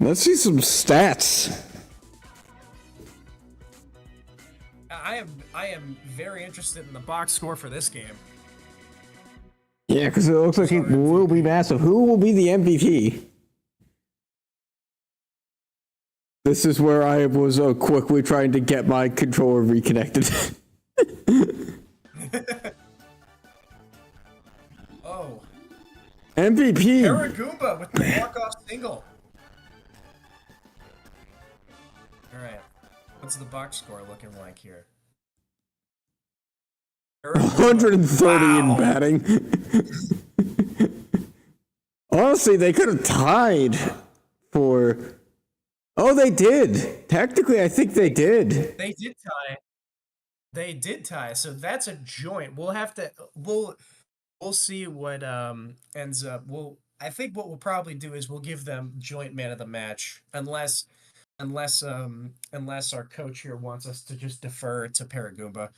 S1: Let's see some stats.
S2: I am very interested in the box score for this game.
S1: Yeah, because it looks like it will be massive. Who will be the MVP? This is where I was quickly trying to get my controller reconnected.
S2: Oh,
S1: MVP.
S2: Paragoomba with the walk-off single. All right, what's the box score looking like here?
S1: 130 in
S2: Wow.
S1: batting. Honestly, they could have tied for. Oh, they did. Technically, I think they did.
S2: They did tie. They did tie. So that's a joint. We'll have to. We'll see what ends up. I think what we'll probably do is we'll give them joint man of the match, unless our coach here wants us to just defer to Paragoomba.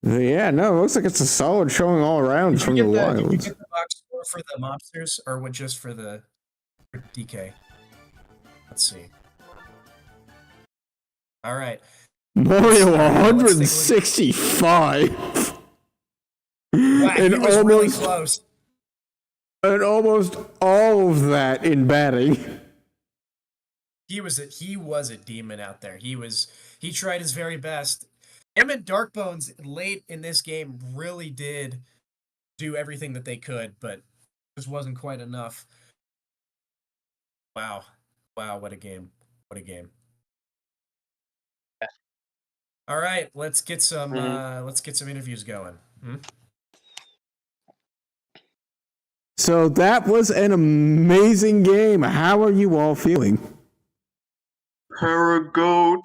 S1: Yeah, no, it looks like it's a solid showing all around from the
S2: Did you
S1: Wilds.
S2: get the box score for the Mobsters or what? Just for DK? Let's see. All right.
S1: Mario
S2: Let's take a
S1: 165.
S2: Wow,
S1: And
S2: he was really
S1: almost
S2: close.
S1: and almost all of that in batting.
S2: He was a demon out there. He tried his very best. Him and Darkbones late in this game really did do everything that they could, but just wasn't quite enough. Wow, what a game! What a game! All right, let's get some interviews going.
S1: So that was an amazing game. How are you all feeling?
S5: Paragoat.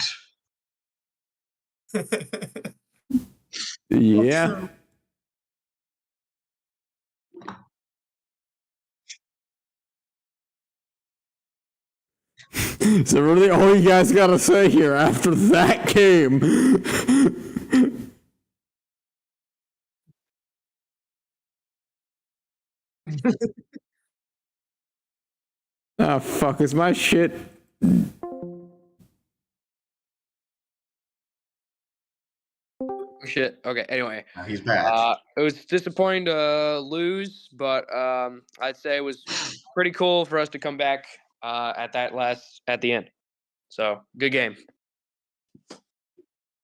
S1: Yeah. So really all you guys gotta say here after that game. Ah, fuck, is my shit...
S3: Shit. Okay. Anyway,
S4: He's back.
S3: it was disappointing to lose, but I'd say it was pretty cool for us to come back at the end. So good game.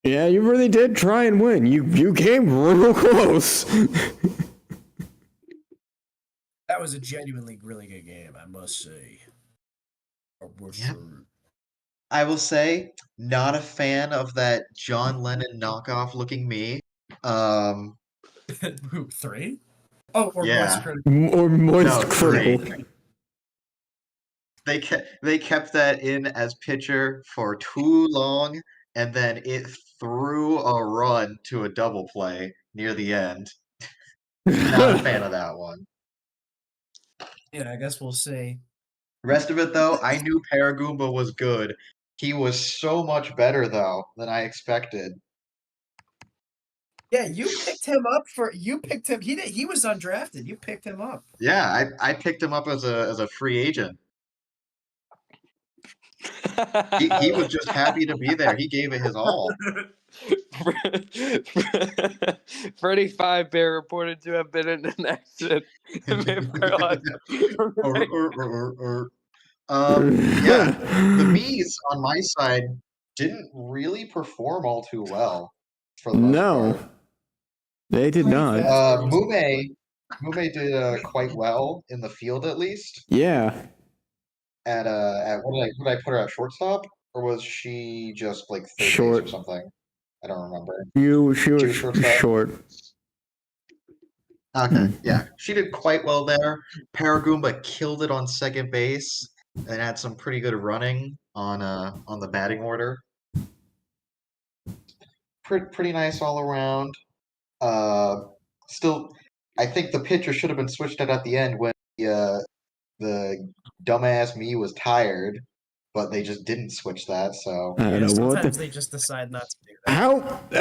S1: Yeah, you really did try and win. You came real close.
S2: That was a genuinely really good game, I must say.
S4: Yep. I will say, not a fan of that John Lennon knockoff looking me.
S2: Who, 3? Oh, or
S4: Yeah.
S2: Moist Critical.
S1: Or moist
S4: No,
S1: critical.
S4: three. they kept that in as pitcher for too long, and then it threw a run to a double play near the end. Not a fan of that one.
S2: Yeah, I guess we'll see.
S4: Rest of it though, I knew Paragoomba was good. He was so much better though than I expected.
S2: Yeah, you picked him up you picked him. He was undrafted. You picked him up.
S4: Yeah, I picked him up as a free agent. He was just happy to be there. He gave it his all.
S3: Freddie Five Bear reported to have been in an accident and been paralyzed.
S4: Yeah, the Miis on my side didn't really perform all too well for the most
S1: No,
S4: part.
S1: they did not.
S4: Mume did quite well in the field at least.
S1: Yeah.
S4: At what did I put her at shortstop, or was she just like third
S1: Short.
S4: base or something? I don't remember.
S1: She was
S4: shortstop?
S1: short.
S4: Okay, yeah, she did quite well there. Paragoomba killed it on second base and had some pretty good running on the batting order. Pretty nice all around. Still, I think the pitcher should have been switched out at the end when the dumbass me was tired, but they just didn't switch that. So
S1: I don't know what
S2: Sometimes they just decide not to do that.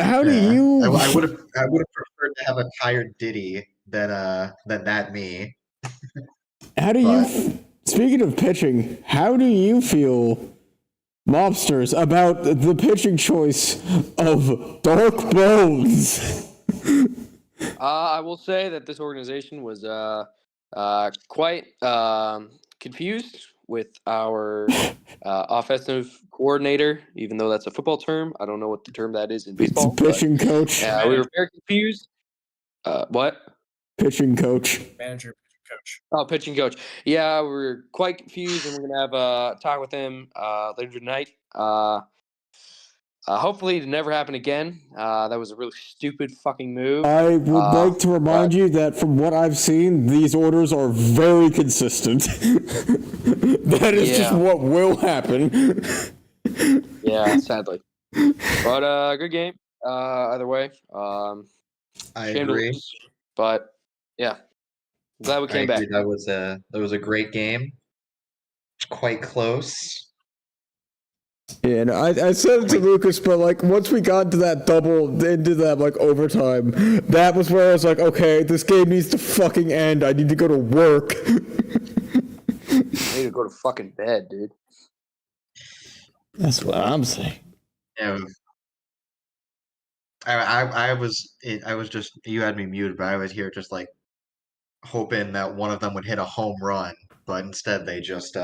S1: How do
S4: yeah.
S1: you?
S4: I would have preferred to have a tired Diddy than that me.
S1: How do you? Speaking of pitching, how do you feel, Mobsters, about the pitching choice of Dark Bones?
S3: I will say that this organization was quite confused with our offensive coordinator, even though that's a football term. I don't know what the term that is in
S1: It's a
S3: baseball.
S1: pitching coach.
S3: We were very confused. What?
S1: Pitching coach.
S2: Manager, coach.
S3: Oh, pitching coach. Yeah, we're quite confused, and we're gonna have a talk with him later tonight. Hopefully, it never happen again. That was a really stupid fucking move.
S1: I would like to remind you that from what I've seen, these orders are very consistent. That is just
S3: Yeah.
S1: what will happen.
S3: Yeah, sadly. But good game. Either way.
S4: I
S3: Shame to
S4: agree.
S3: lose, but yeah, glad we
S4: I
S3: came back.
S4: agree. That was a great game. Quite close.
S1: Yeah, and I said it to Lucas, but like once we got into that like overtime, that was where I was like, okay, this game needs to fucking end. I need to go to work.
S3: I need to go to fucking bed, dude.
S1: That's what I'm saying.
S4: Yeah. I was just, you had me muted, but I was here just like hoping that one of them would hit a home run, but instead they just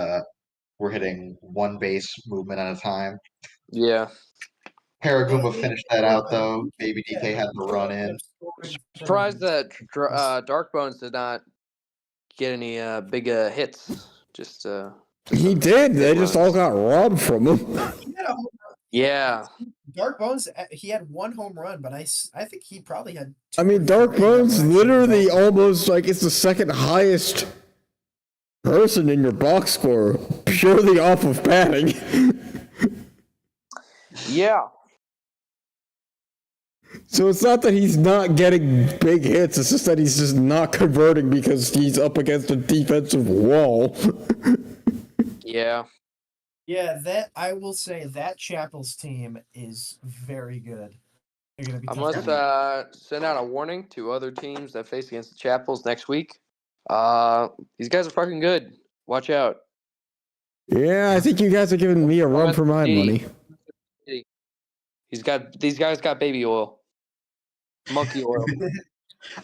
S4: were hitting one base movement at a time.
S3: Yeah.
S4: Paragoomba finished that out though. Baby DK had the run in.
S3: Surprised that Dark Bones did not get any big hits. Just
S1: He did. They just all got robbed from him.
S2: He had a home run.
S3: yeah.
S2: Dark Bones, he had one home run, but I think he probably had.
S1: I mean, Dark Bones literally almost like it's the second highest person in your box score, purely off of batting.
S3: Yeah.
S1: So it's not that he's not getting big hits, it's just that he's just not converting because he's up against a defensive wall.
S3: Yeah.
S2: Yeah, that I will say that Chapples team is very good. They're gonna be
S3: I
S2: tough to
S3: must
S2: beat.
S3: send out a warning to other teams that face against the Chapples next week. These guys are fucking good. Watch out.
S1: Yeah, I think you guys are giving me a run for my money.
S3: These guys got baby oil. Monkey oil.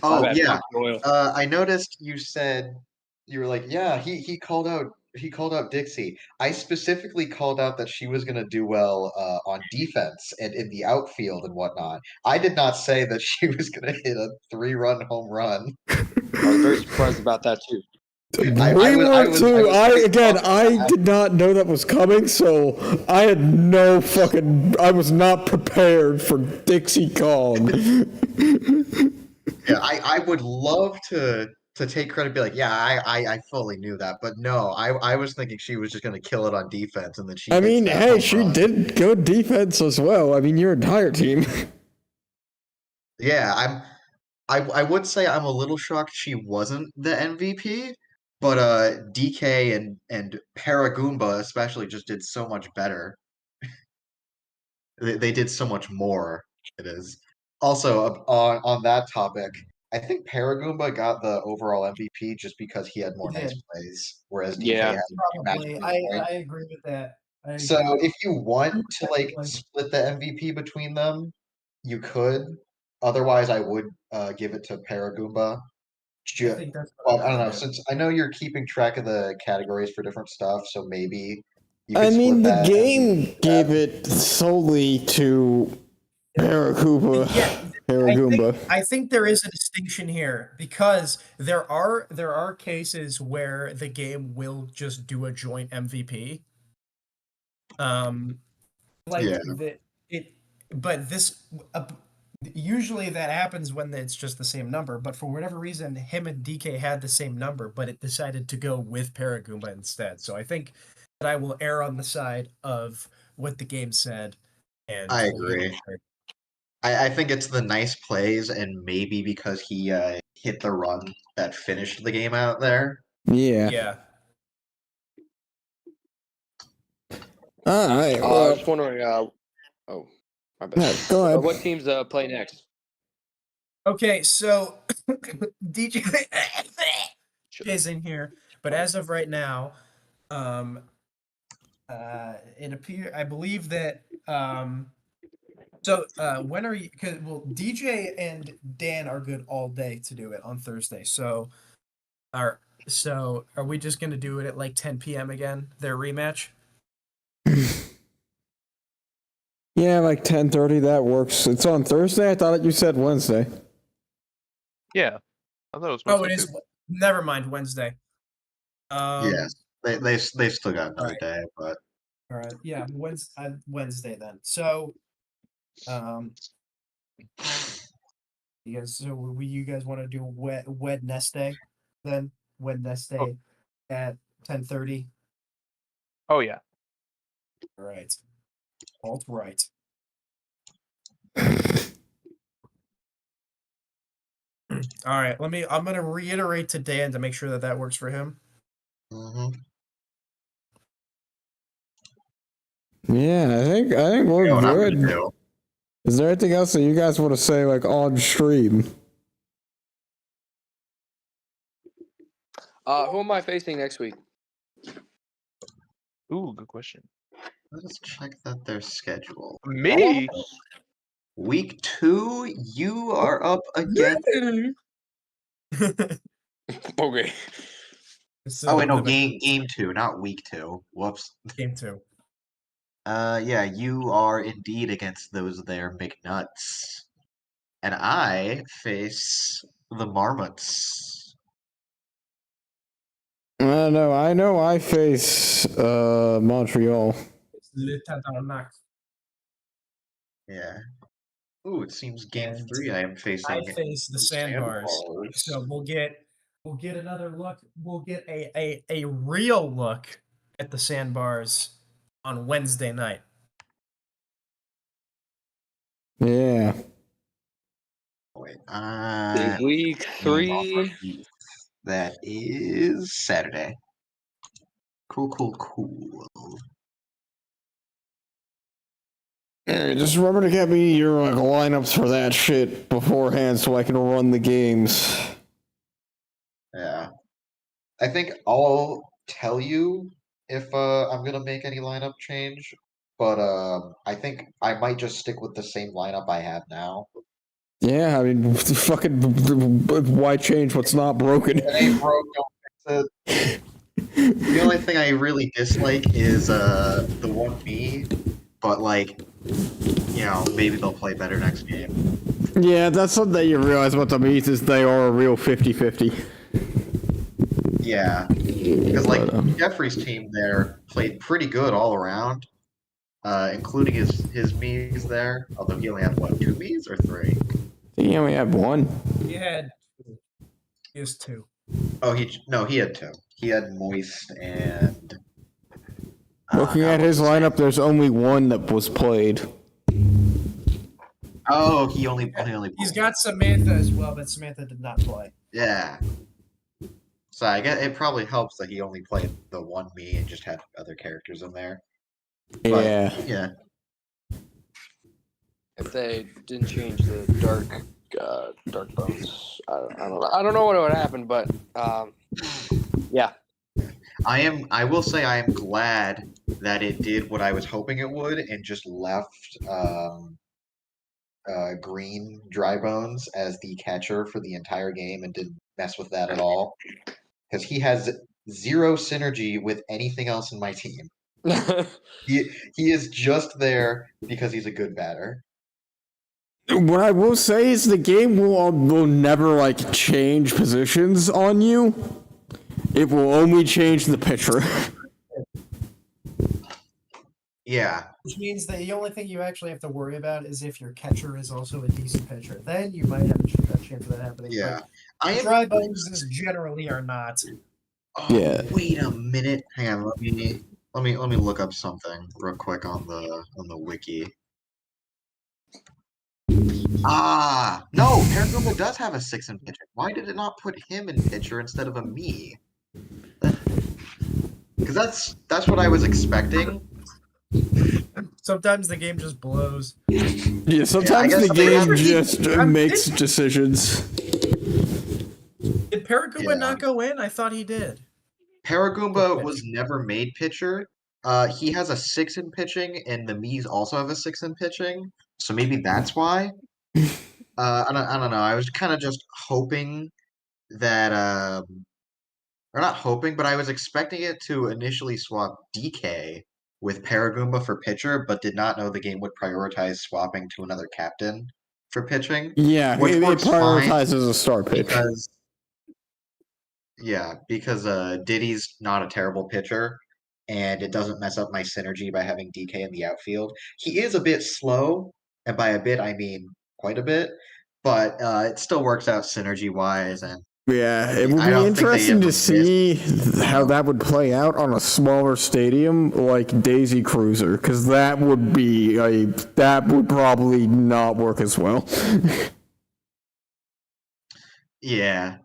S4: Oh
S3: My bad,
S4: yeah.
S3: monkey oil.
S4: I noticed you said you were like, yeah, he called out Dixie. I specifically called out that she was gonna do well on defense and in the outfield and whatnot. I did not say that she was gonna hit a 3-run home run.
S3: I was very surprised about that too.
S1: I did not know that was coming, so I had I was not prepared for Dixie Kong.
S4: Yeah, I would love to to take credit, be like, yeah, I fully knew that, but no, I was thinking she was just gonna kill it on defense, and then she.
S1: I
S4: hits
S1: mean,
S4: that
S1: hey,
S4: home
S1: she
S4: run.
S1: did good defense as well. I mean, your entire team.
S4: Yeah, I would say I'm a little shocked she wasn't the MVP, but DK and Paragoomba especially just did so much better. They did so much more. It is also on that topic. I think Paragoomba got the overall MVP just because he had more
S2: He
S4: nice
S2: did.
S4: plays, whereas DK
S3: Yeah.
S4: had
S2: Probably.
S4: magical
S2: I
S4: points.
S2: agree with that. I
S4: So
S2: agree.
S4: if you want to like
S2: Technically.
S4: split the MVP between them, you could. Otherwise, I would give it to Paragoomba.
S2: I think that's
S4: But
S2: what
S4: I don't
S2: I'm
S4: know,
S2: gonna do.
S4: since I know you're keeping track of the categories for different stuff, so maybe you
S1: I
S4: could
S1: mean,
S4: split
S1: the
S4: that
S1: game
S4: MVP
S1: gave
S4: that.
S1: it solely to Paragoomba.
S2: Yeah,
S1: Paragoomba.
S2: I think there is a distinction here because there are cases where the game will just do a joint MVP. Like
S4: Yeah.
S2: but this usually that happens when it's just the same number. But for whatever reason, him and DK had the same number, but it decided to go with Paragoomba instead. So I think that I will err on the side of what the game said, and
S4: I
S2: we'll give it
S4: agree.
S2: to Paragoomba.
S4: I think it's the nice plays, and maybe because he hit the run that finished the game out there.
S1: Yeah.
S2: Yeah.
S1: All right.
S3: I
S1: Well,
S3: was just wondering. Oh, my bad.
S1: no, go ahead.
S3: What teams play next?
S2: Okay, so DJ is in here, but as of right now, um, I believe that when are you? Cause well, DJ and Dan are good all day to do it on Thursday. Are are we just gonna do it at like 10 p.m. again? Their rematch.
S1: Yeah, like 10:30. That works. It's on Thursday. I thought you said Wednesday.
S6: Yeah, I thought it was
S2: Oh,
S6: Wednesday
S2: it is.
S6: too.
S2: Never mind. Wednesday.
S4: Yes, they still got another
S2: Alright.
S4: day, but
S2: All right. Yeah, Wednesday then. So, um, you guys want to do Wednesday then? Wednesday at 10:30.
S6: Oh yeah.
S2: All right. Alt right. All right. I'm gonna reiterate to Dan to make sure that that works for him.
S4: mhm.
S1: Yeah, I think
S4: You know
S1: we're
S4: what I'm gonna
S1: good.
S4: do.
S1: Is there anything else that you guys want to say, like on stream?
S3: Who am I facing next week?
S6: Ooh, good question.
S4: Let us check that their schedule.
S6: Me?
S4: Week 2, you are up against.
S3: Okay.
S2: So
S4: Oh wait, no,
S2: the
S4: game 2, not week 2. Whoops.
S2: game 2.
S4: Yeah, you are indeed against those there McNuts. And I face the Marmots.
S1: I know I face Montreal.
S2: It's Le Tabarnak.
S4: Yeah. Ooh, it seems game
S2: And
S4: 3 I am
S2: I
S4: facing
S2: face the sandbars. So
S4: Sandbars.
S2: we'll get another look. We'll get a real look at the sandbars on Wednesday night.
S1: Yeah.
S4: Wait,
S3: Week 3.
S4: that is Saturday. Cool.
S1: Hey, just remember to get me your like lineups for that shit beforehand so I can run the games.
S4: Yeah. I think I'll tell you if I'm gonna make any lineup change, but I think I might just stick with the same lineup I have now.
S1: Yeah, I mean, fucking, why change what's not broken?
S4: If it ain't broke, don't fix it. The only thing I really dislike is the 1B, but like, you know, maybe they'll play better next game.
S1: Yeah, that's something that you realize about the Meats is they are a real 50-50.
S4: Yeah, because like Jeffrey's team there played pretty good all around, including his Miis there. Although he only had what, 2 Miis or 3?
S1: He only had one.
S2: He has 2.
S4: Oh, he had two. He had Moist and.
S1: Looking
S4: God,
S1: at
S4: what's
S1: his
S4: name?
S1: lineup, there's only one that was played.
S4: Oh, he only
S2: He's
S4: played
S2: got Samantha as well, but Samantha did not play.
S4: Yeah. So I guess it probably helps that he only played the one me and just had other characters in there. But,
S1: Yeah.
S4: yeah.
S3: If they didn't change the dark bones, I don't know what would happen, but yeah.
S4: I will say I am glad that it did what I was hoping it would and just left green dry bones as the catcher for the entire game and didn't mess with that at all. Because he has zero synergy with anything else in my team. He is just there because he's a good batter.
S1: What I will say is the game will never like change positions on you. It will only change the pitcher.
S4: Yeah.
S2: Which means that the only thing you actually have to worry about is if your catcher is also a decent pitcher. Then you might have a chance of that happening.
S4: Yeah.
S2: But dry bones generally are not.
S4: Oh,
S1: Yeah.
S4: wait a minute. Hang on, let me look up something real quick on the wiki. No, Paragumba does have a 6 in pitcher. Why did it not put him in pitcher instead of a me? Because that's what I was expecting.
S2: Sometimes the game just blows.
S1: Yeah, sometimes
S4: guess
S1: the
S4: they
S1: game
S4: have-
S1: just makes decisions.
S2: Did Paragumba
S4: Yeah.
S2: not go in? I thought he did.
S4: Paragoomba was never made pitcher. He has a 6 in pitching, and the Miis also have a 6 in pitching. So maybe that's why. I don't know. I was kind of just hoping that, or not hoping, but I was expecting it to initially swap DK with Paragoomba for pitcher, but did not know the game would prioritize swapping to another captain for pitching.
S1: Yeah,
S4: Which
S1: it
S4: works fine
S1: prioritizes a star pitch.
S4: because Diddy's not a terrible pitcher, and it doesn't mess up my synergy by having DK in the outfield. He is a bit slow, and by a bit I mean quite a bit, but it still works out synergy wise. And
S1: Yeah, it would
S4: I
S1: be
S4: don't think they
S1: interesting
S4: ever
S1: to
S4: missed-
S1: see how that would play out on a smaller stadium like Daisy Cruiser, because that would probably not work as well.
S4: Yeah.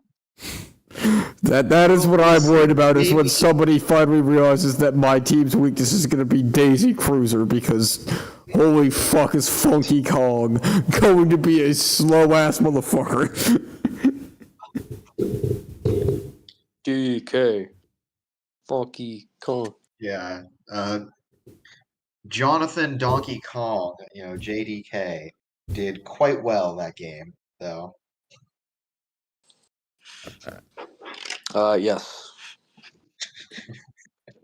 S1: That is what I'm worried about, is when
S4: Maybe-
S1: somebody finally realizes that my team's weakness is going to be Daisy Cruiser, because holy fuck is Funky Kong going to be a slow-ass motherfucker.
S3: DK. Funky Kong.
S4: Yeah. Jonathan Donkey Kong, JDK, did quite well that game, though.
S3: Yes.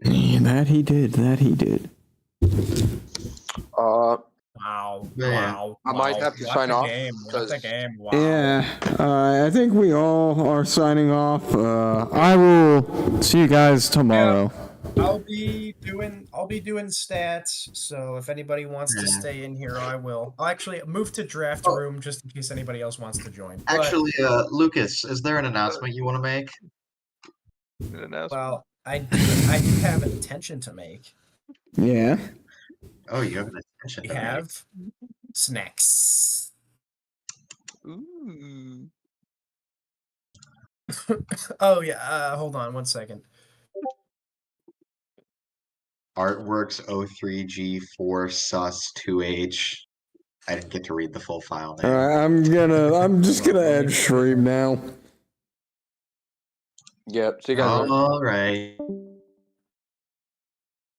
S1: That he did.
S2: Wow.
S4: Yeah.
S2: Wow.
S3: I might
S2: wow.
S3: have to
S2: What
S3: sign
S2: a
S3: off,
S2: Game. What
S3: 'cause-
S2: a game. Wow.
S1: Yeah, I think we all are signing off. I will see you guys tomorrow.
S2: I'll be doing stats, so if anybody wants to stay in here, I will. I'll actually move to draft room just in case anybody else wants to join. But,
S4: Actually, Lucas, is there an announcement you want to make?
S6: An announcement.
S2: well, I do have an intention to make.
S1: Yeah.
S4: Oh, you have an attention
S2: We
S4: to make.
S2: have snacks.
S6: Ooh.
S2: Oh yeah, hold on one second.
S4: Artworks 03G4 sus 2H. I didn't get to read the full file name.
S1: I'm just gonna end stream now.
S3: Yep. See you guys later.
S4: All right.